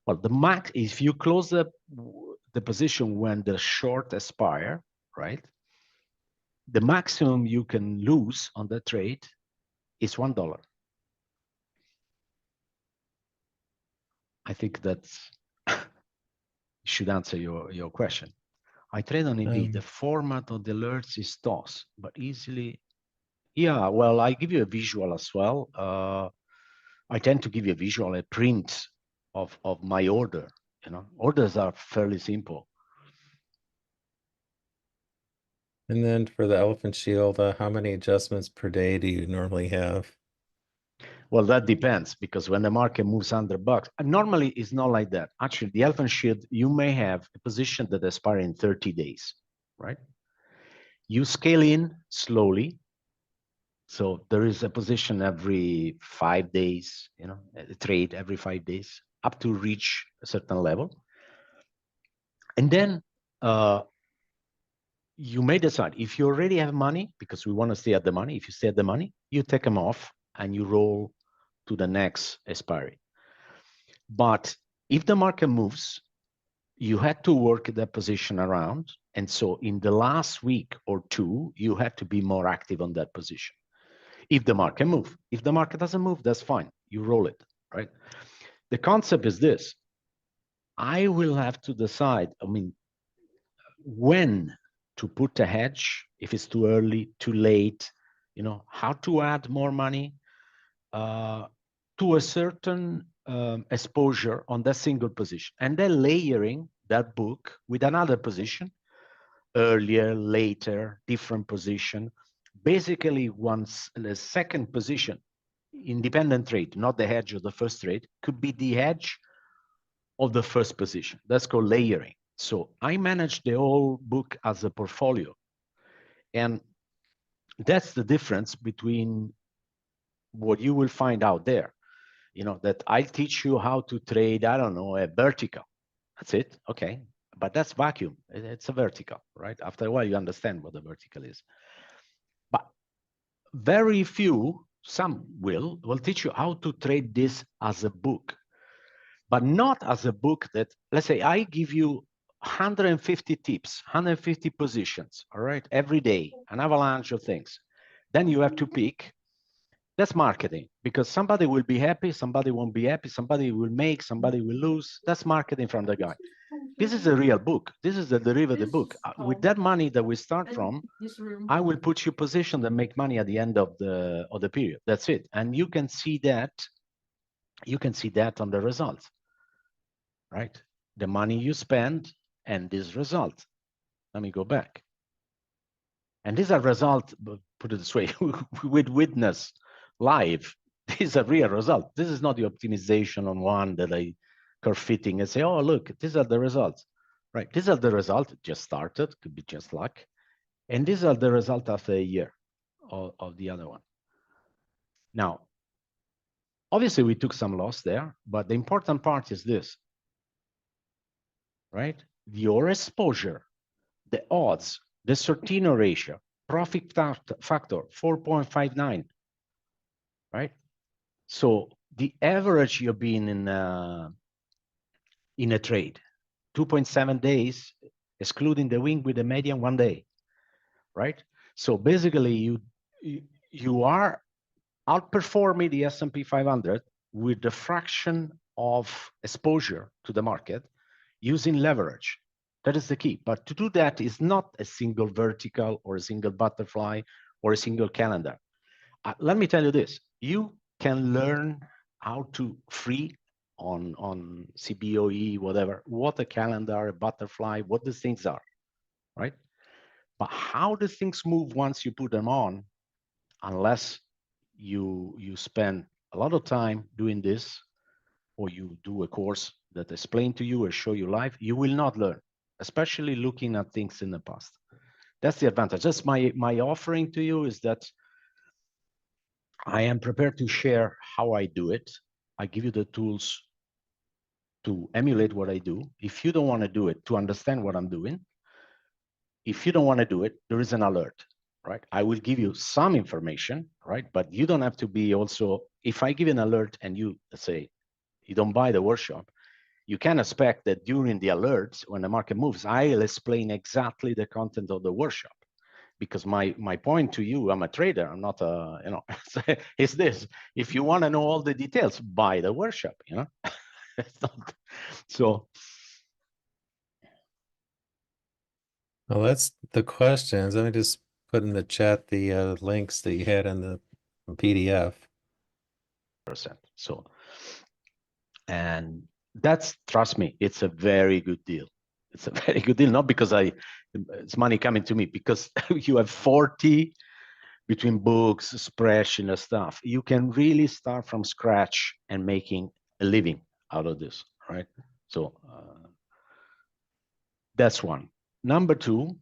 Well, the max, if you close the position when the short expire, right? The maximum you can lose on the trade is $1. I think that's should answer your question. I trade on EV. The format of the alerts is TOS, but easily. Yeah, well, I give you a visual as well. I tend to give you a visual, a print of my order. You know, orders are fairly simple. And then for the Elephant Shield, how many adjustments per day do you normally have? Well, that depends, because when the market moves $100, normally it's not like that. Actually, the Elephant Shield, you may have a position that expires in 30 days, right? You scale in slowly. So there is a position every 5 days, you know, a trade every 5 days up to reach a certain level. And then you may decide, if you already have money, because we want to stay at the money, if you stay at the money, you take them off and you roll to the next expiry. But if the market moves, you had to work that position around. And so in the last week or two, you had to be more active on that position. If the market moves, if the market doesn't move, that's fine. You roll it, right? The concept is this. I will have to decide, I mean, when to put a hedge, if it's too early, too late, you know, how to add more money to a certain exposure on that single position, and then layering that book with another position, earlier, later, different position. Basically, once the second position, independent trade, not the hedge of the first trade, could be the hedge of the first position. That's called layering. So I manage the whole book as a portfolio. And that's the difference between what you will find out there. You know, that I teach you how to trade, I don't know, a vertical. That's it. Okay. But that's vacuum. It's a vertical, right? After a while, you understand what the vertical is. But very few, some will teach you how to trade this as a book, but not as a book that, let's say, I give you 150 tips, 150 positions, all right, every day, an avalanche of things. Then you have to pick. That's marketing, because somebody will be happy, somebody won't be happy, somebody will make, somebody will lose. That's marketing from the guy. This is a real book. This is the derivative book. With that money that we start from, I will put you position that make money at the end of the period. That's it. And you can see that. You can see that on the results, right? The money you spend and this result. Let me go back. And these are results, put it this way, with witness live. These are real results. This is not the optimization on one that I curve fitting and say, oh, look, these are the results, right? These are the results. It just started, could be just luck. And these are the results after a year of the other one. Now, obviously we took some loss there, but the important part is this, right? Your exposure, the odds, the Sortino ratio, profit factor, 4.59, right? So the average you've been in a trade, 2.7 days, excluding the wing with the median 1 day, right? So basically you are outperforming the S&P 500 with the fraction of exposure to the market using leverage. That is the key. But to do that is not a single vertical or a single butterfly or a single calendar. Let me tell you this. You can learn how to free on CBOE, whatever, what a calendar, a butterfly, what the things are, right? But how the things move once you put them on, unless you spend a lot of time doing this, or you do a course that explain to you or show you live, you will not learn, especially looking at things in the past. That's the advantage. That's my offering to you, is that I am prepared to share how I do it. I give you the tools to emulate what I do. If you don't want to do it, to understand what I'm doing. If you don't want to do it, there is an alert, right? I will give you some information, right? But you don't have to be also, if I give an alert and you, let's say, you don't buy the workshop, you can expect that during the alerts, when the market moves, I'll explain exactly the content of the workshop. Because my point to you, I'm a trader, I'm not a, you know, is this, if you want to know all the details, buy the workshop, you know. It's not, so. Well, that's the questions. Let me just put in the chat the links that you had in the PDF. So, and that's, trust me, it's a very good deal. It's a very good deal, not because it's money coming to me, because you have 40 between books, spreadsheet and stuff. You can really start from scratch and making a living out of this, right? So that's one. Number two,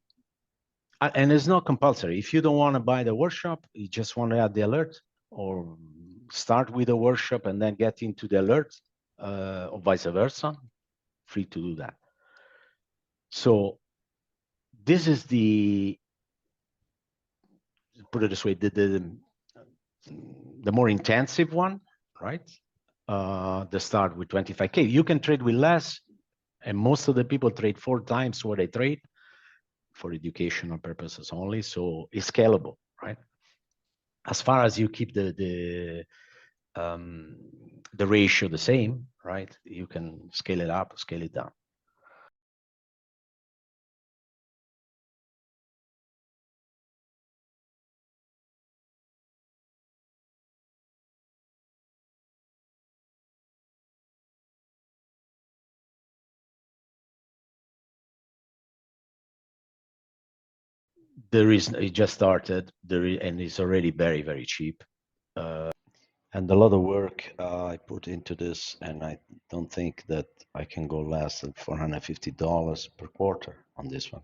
and it's not compulsory. If you don't want to buy the workshop, you just want to add the alert, or start with the workshop and then get into the alert, or vice versa, free to do that. So this is the, put it this way, the more intensive one, right? The start with 25K. You can trade with less, and most of the people trade 4 times what they trade for educational purposes only. So it's scalable, right? As far as you keep the ratio the same, right? You can scale it up, scale it down. There is, it just started, and it's already very, very cheap. And a lot of work I put into this, and I don't think that I can go less than $450 per quarter on this one.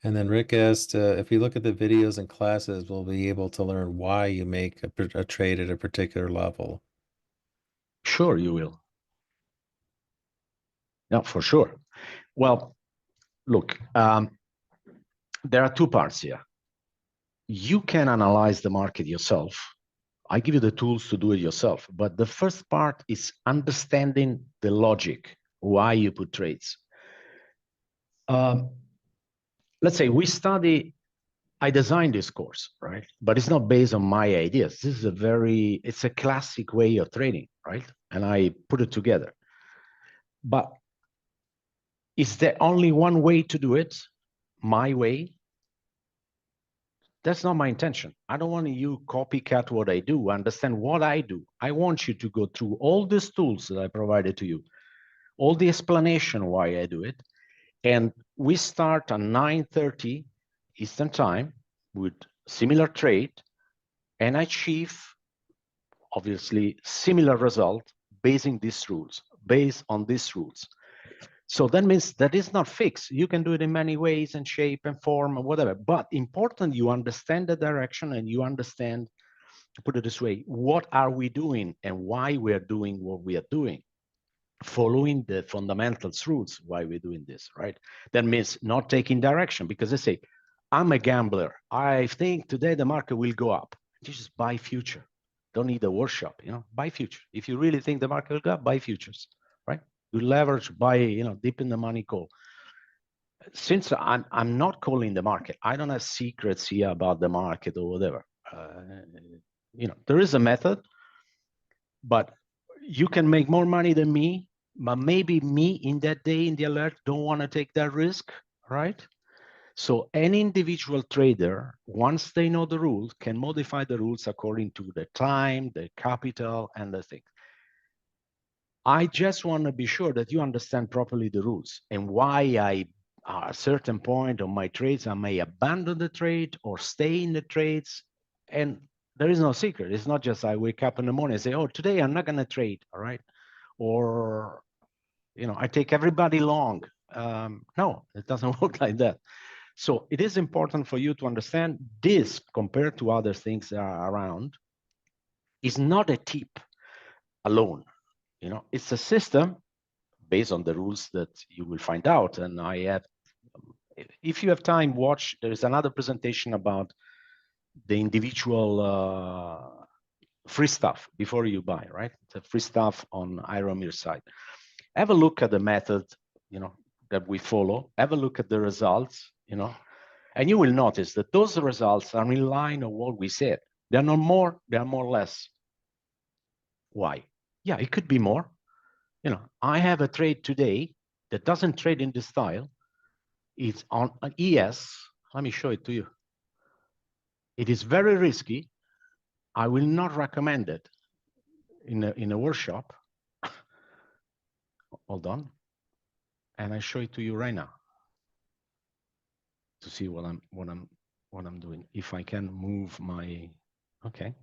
And then Rick asked, if you look at the videos and classes, we'll be able to learn why you make a trade at a particular level. Sure, you will. No, for sure. Well, look, there are 2 parts here. You can analyze the market yourself. I give you the tools to do it yourself. But the first part is understanding the logic, why you put trades. Let's say I designed this course, right? But it's not based on my ideas. This is it's a classic way of trading, right? And I put it together. But is there only one way to do it? My way? That's not my intention. I don't want you copycat what I do, understand what I do. I want you to go through all these tools that I provided to you, all the explanation why I do it. And we start at 9:30 Eastern time with similar trade and achieve, obviously, similar result based on these rules. So that means that is not fixed. You can do it in many ways and shape and form and whatever. But important, you understand the direction and you understand, to put it this way, what are we doing and why we are doing what we are doing, following the fundamentals rules why we're doing this, right? That means not taking direction, because they say, I'm a gambler. I think today the market will go up. You just buy future. Don't need a workshop, buy future. If you really think the market will go up, buy futures, right? You leverage, buy, deep in the money call. Since I'm not calling the market, I don't have secrets here about the market or whatever. There is a method, but you can make more money than me, but maybe me in that day in the alert don't want to take that risk, right? So any individual trader, once they know the rules, can modify the rules according to the time, the capital, and the thing. I just want to be sure that you understand properly the rules and why at a certain point on my trades, I may abandon the trade or stay in the trades. And there is no secret. It's not just I wake up in the morning and say, oh, today I'm not going to trade, all right? Or, I take everybody long. No, it doesn't work like that. So it is important for you to understand this compared to other things that are around is not a tip alone. It's a system based on the rules that you will find out. And I have, if you have time, watch, there is another presentation about the individual free stuff before you buy, right? The free stuff on Iromir side. Have a look at the method, that we follow. Have a look at the results, and you will notice that those results are in line of what we said. They're not more, they're more or less. Why? Yeah, it could be more. I have a trade today that doesn't trade in this style. It's on an ES. Let me show it to you. It is very risky. I will not recommend it in a workshop. Hold on. And I show it to you right now to see what I'm doing. If I can move my, okay.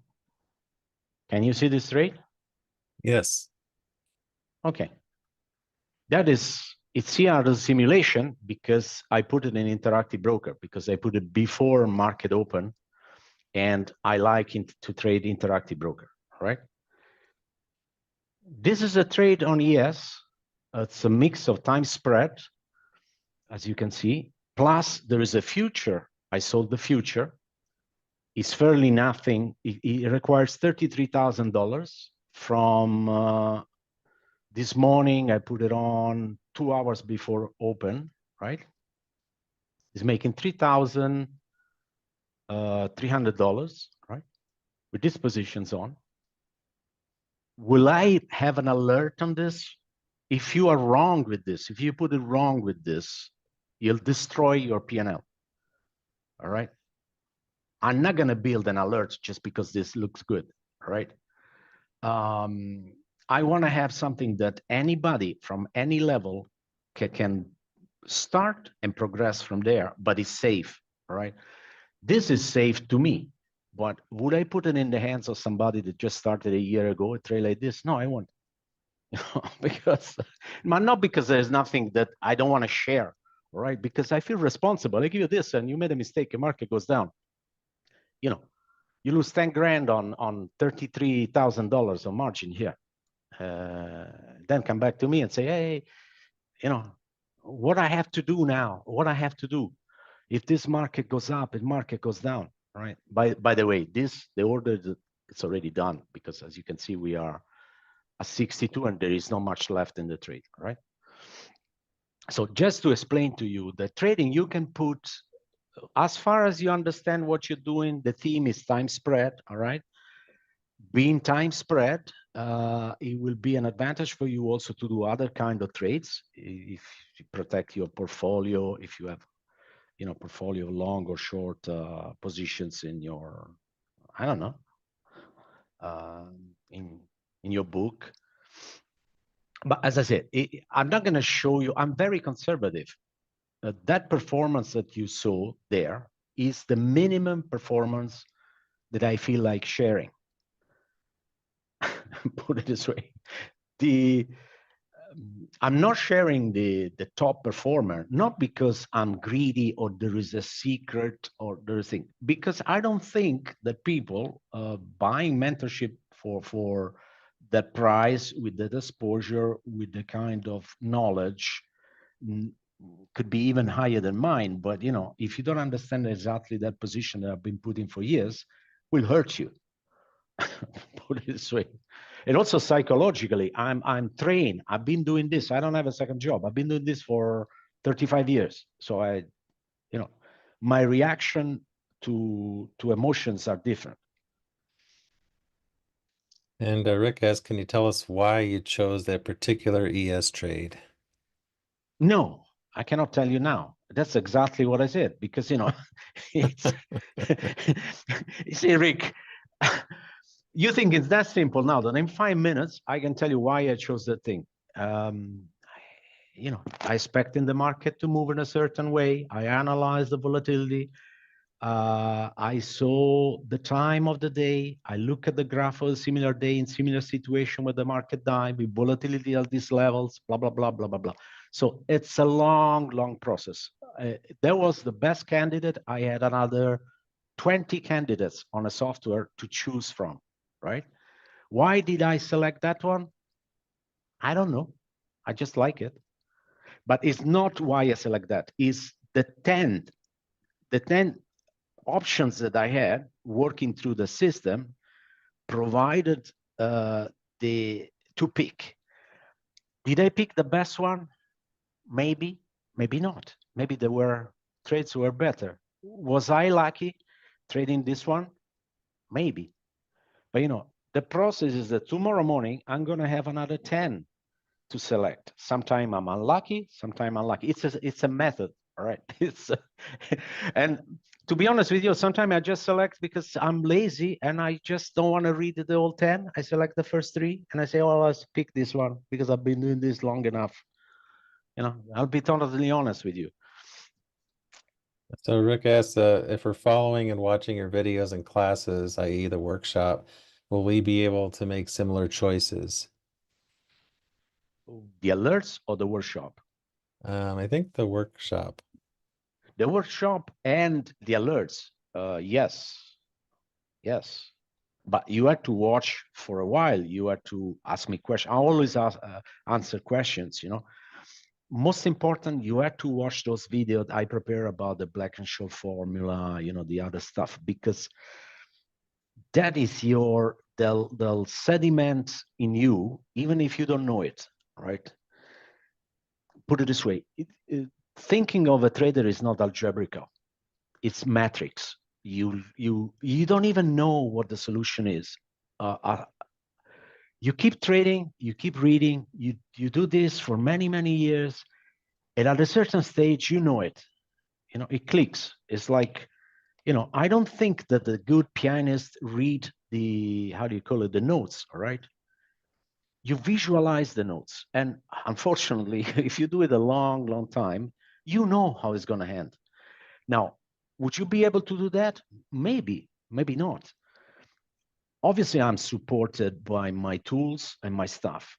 Can you see this trade? Yes. Okay. That is, it's here the simulation because I put it in Interactive Broker because I put it before market open and I like to trade Interactive Broker, right? This is a trade on ES. It's a mix of time spread, as you can see, plus there is a future. I sold the future. It's fairly nothing. It requires $33,000 from this morning. I put it on 2 hours before open, right? It's making $3,300, right? With these positions on. Will I have an alert on this? If you are wrong with this, if you put it wrong with this, you'll destroy your P&L, all right? I'm not gonna build an alert just because this looks good, all right? I wanna have something that anybody from any level can start and progress from there, but it's safe, all right? This is safe to me, but would I put it in the hands of somebody that just started a year ago, a trade like this? No, I won't. Because, not because there's nothing that I don't want to share, right? Because I feel responsible. I give you this and you made a mistake, the market goes down. You lose 10 grand on $33,000 on margin here. Then come back to me and say, hey, what I have to do now, what I have to do. If this market goes up, if market goes down, right? By the way, the order, it's already done because as you can see, we are at 62 and there is not much left in the trade, right? So just to explain to you, the trading you can put, as far as you understand what you're doing, the theme is time spread, all right? Being time spread, it will be an advantage for you also to do other kind of trades if you protect your portfolio, if you have portfolio long or short positions in your, I don't know, in your book. But as I said, I'm not going to show you, I'm very conservative. That performance that you saw there is the minimum performance that I feel like sharing. Put it this way. I'm not sharing the top performer, not because I'm greedy or there is a secret or there's a thing, because I don't think that people buying mentorship for that price with that exposure, with the kind of knowledge could be even higher than mine. But you know, if you don't understand exactly that position that I've been putting for years, will hurt you. Put it this way. And also psychologically, I'm trained. I've been doing this. I don't have a second job. I've been doing this for 35 years. So you know, my reaction to emotions are different. And Rick asks, can you tell us why you chose that particular ES trade? No, I cannot tell you now. That's exactly what I said, because you know, it's you see, Rick, you think it's that simple now that in 5 minutes I can tell you why I chose that thing. You know, I expect in the market to move in a certain way. I analyze the volatility. I saw the time of the day. I look at the graph of a similar day in similar situation with the market dive, with volatility at these levels, blah, blah, blah, blah, blah, blah. So it's a long, long process. That was the best candidate. I had another 20 candidates on a software to choose from, right? Why did I select that one? I don't know. I just like it. But it's not why I select that. It's the 10 options that I had working through the system provided to pick. Did I pick the best one? Maybe, maybe not. Maybe there were trades were better. Was I lucky trading this one? Maybe. But you know, the process is that tomorrow morning I'm gonna have another 10 to select. Sometime I'm unlucky, sometime I'm lucky. It's a method, all right? And to be honest with you, sometimes I just select because I'm lazy and I just don't want to read the whole 10. I select the first 3 and I say, oh, let's pick this one because I've been doing this long enough. You know, I'll be totally honest with you. So Rick asks, if we're following and watching your videos and classes, i.e. the workshop, will we be able to make similar choices? The alerts or the workshop? I think the workshop. The workshop and the alerts, yes. But you had to watch for a while. You had to ask me questions. I always answer questions, you know. Most important, you had to watch those videos I prepare about the Black-Scholes formula, you know, the other stuff, because that is they'll sediment in you, even if you don't know it, right? Put it this way, thinking of a trader is not algebraical, it's matrix. You don't even know what the solution is. You keep trading, you keep reading, you do this for many years, and at a certain stage, you know it. You know, it clicks. It's like, you know, I don't think that the good pianist read the, how do you call it, the notes, all right? You visualize the notes. And unfortunately, if you do it a long time, you know how it's going to end. Now, would you be able to do that? Maybe, maybe not. Obviously, I'm supported by my tools and my staff,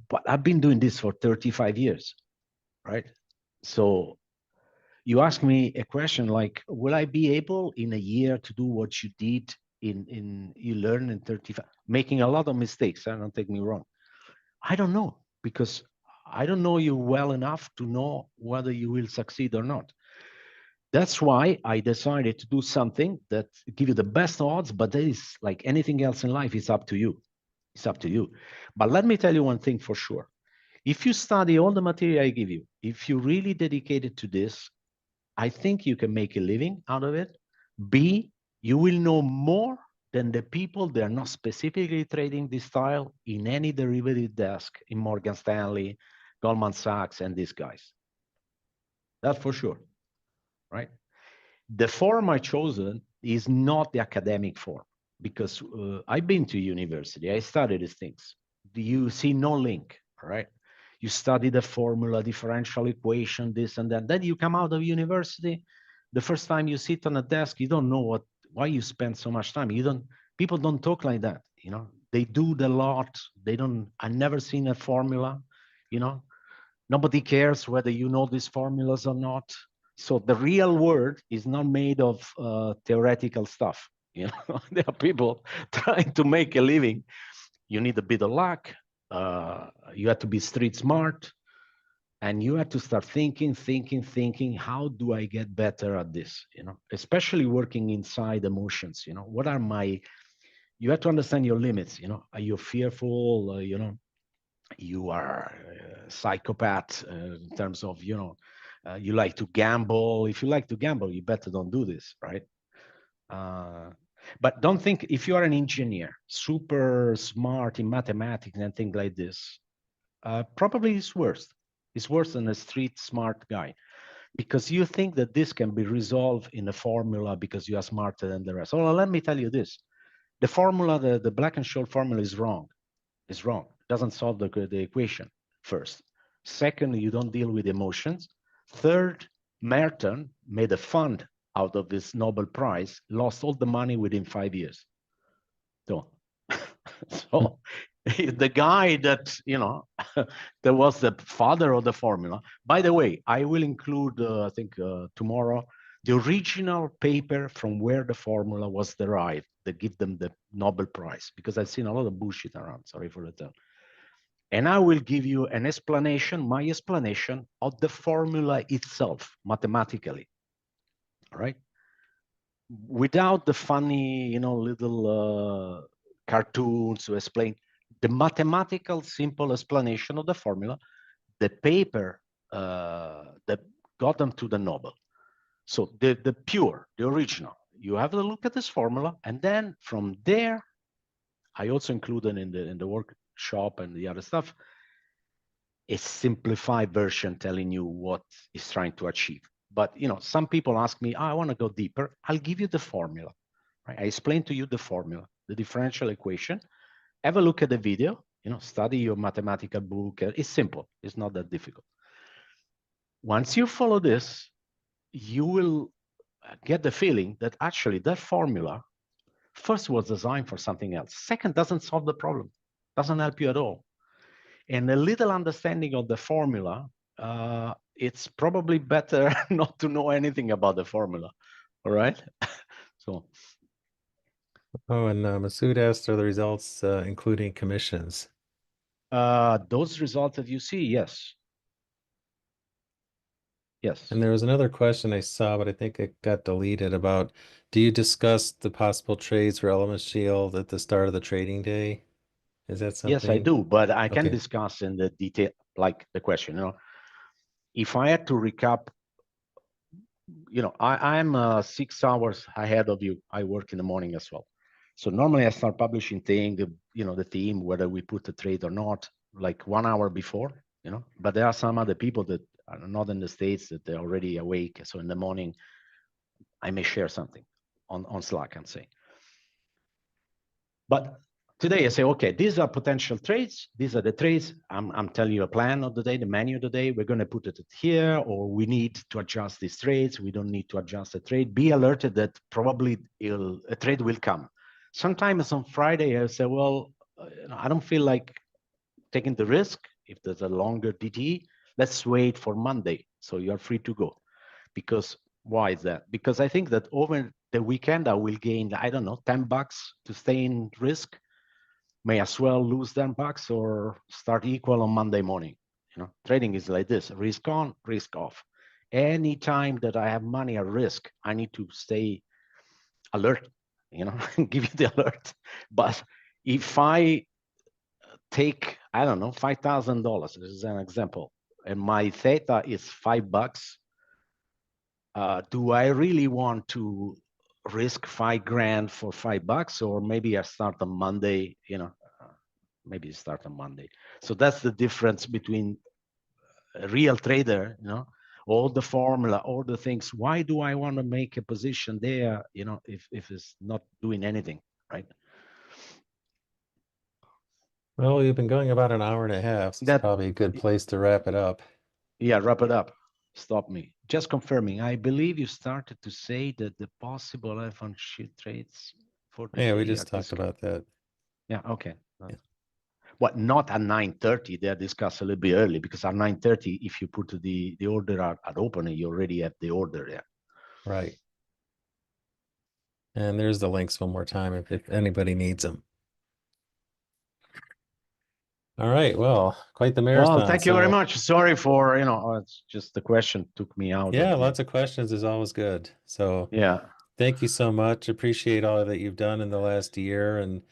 but I've been doing this for 35 years, right? So you ask me a question like, will I be able in a year to do what you did you learn in 35, making a lot of mistakes, don't take me wrong. I don't know, because I don't know you well enough to know whether you will succeed or not. That's why I decided to do something that give you the best odds, but that is like anything else in life, it's up to you. It's up to you. But let me tell you one thing for sure. If you study all the material I give you, if you really dedicated to this, I think you can make a living out of it. B, you will know more than the people that are not specifically trading this style in any derivative desk in Morgan Stanley, Goldman Sachs, and these guys. That's for sure, right? The form I chosen is not the academic form, because I've been to university, I studied these things. You see no link, right? You study the formula, differential equation, this and that. Then you come out of university. The first time you sit on a desk, you don't know why you spend so much time. People don't talk like that. You know, they do the lot. They don't. I never seen a formula. you know, nobody cares whether you know these formulas or not. So the real world is not made of theoretical stuff. You know, there are people trying to make a living. You need a bit of luck. You have to be street smart, and you have to start thinking. How do I get better at this? You know, especially working inside emotions. You know, what are my? You have to understand your limits. You know, are you fearful? You know, you are a psychopath in terms of, you know, you like to gamble. If you like to gamble, you better don't do this, right? But don't think, if you are an engineer, super smart in mathematics and things like this, probably it's worse. It's worse than a street smart guy, because you think that this can be resolved in a formula because you are smarter than the rest. Well, let me tell you this. The formula, the Black-Scholes formula is wrong. It's wrong. It doesn't solve the equation, first. Second, you don't deal with emotions. Third, Merton made a fund out of this Nobel Prize, lost all the money within 5 years. So, so the guy that, you know, that was the father of the formula. By the way, I will include, I think tomorrow, the original paper from where the formula was derived that give them the Nobel Prize, because I've seen a lot of bullshit around, sorry for the term. And I will give you an explanation, my explanation of the formula itself, mathematically, all right? Without the funny, you know, little cartoons to explain the mathematical simple explanation of the formula, the paper that got them to the Nobel. So the pure, the original, you have to look at this formula, and then from there, I also included in the workshop and the other stuff, a simplified version telling you what it's trying to achieve. But, you know, some people ask me, oh, I want to go deeper. I'll give you the formula. Right? I explain to you the formula, the differential equation. Have a look at the video, you know, study your mathematical book. It's simple. It's not that difficult. Once you follow this, you will get the feeling that actually that formula first was designed for something else. Second, doesn't solve the problem, doesn't help you at all. And a little understanding of the formula, it's probably better not to know anything about the formula, all right? So. Oh, and Masood asked, are the results including commissions? Those results that you see, yes. Yes. And there was another question I saw, but I think it got deleted about, do you discuss the possible trades for Element Shield at the start of the trading day? Is that something? Yes, I do, but I can Okay. discuss in the detail, like the question, you know, if I had to recap, you know, I'm 6 hours ahead of you. I work in the morning as well. So normally I start publishing thing, you know, the theme, whether we put the trade or not, like 1 hour before, you know, but there are some other people that are not in the States that they're already awake. So in the morning, I may share something on Slack and say. But today I say, okay, these are potential trades. These are the trades. I'm telling you a plan of the day, the menu of the day. We're going to put it here, or we need to adjust these trades. We don't need to adjust the trade. Be alerted that probably a trade will come. Sometimes on Friday, I say, well, I don't feel like taking the risk. If there's a longer DT, let's wait for Monday. So you're free to go. Because why is that? Because I think that over the weekend, I will gain, I don't know, $10 to stay in risk. May as well lose $10 or start equal on Monday morning. You know, trading is like this: risk on, risk off. Anytime that I have money at risk, I need to stay alert, you know, give you the alert. But if I take, I don't know, $5,000, this is an example, and my theta is $5, do I really want to risk $5,000 for $5, or maybe I start on Monday, you know, maybe start on Monday. So that's the difference between a real trader, you know, all the formula, all the things. Why do I want to make a position there, you know, if it's not doing anything, right? Well, you've been going about an hour and a half, so it's probably a good place to wrap it up. Yeah, wrap it up. Stop me. Just confirming. I believe you started to say that the possible elephant sheet trades for the Yeah, day we just talked discussed. about that. Yeah, okay. Yeah. what, not at 9:30. They're discussed a little bit early, because at 9:30, if you put the order at opening, you already have the order there. Right. And there's the links one more time if anybody needs them. All right. Well, quite the marathon. Well, thank you very So, much. Sorry for, it's just the question took me out. yeah, of the- lots of questions is always good. So Yeah. thank you so much. Appreciate all that you've done in the last year, and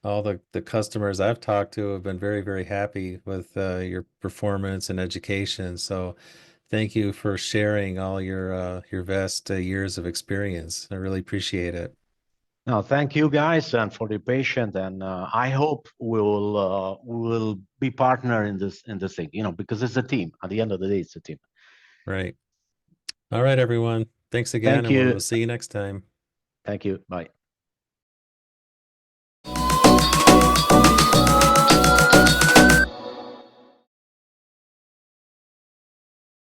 all the customers I've talked to have been very, very happy with your performance and education. So thank you for sharing all your vast years of experience. I really appreciate it. No, thank you guys, and for the patient, and I hope we will be partner in this thing, because it's a team. At the end of the day, it's a team. Right. All right, everyone. Thanks again, Thank and you. we'll see you next time. Thank you. Bye.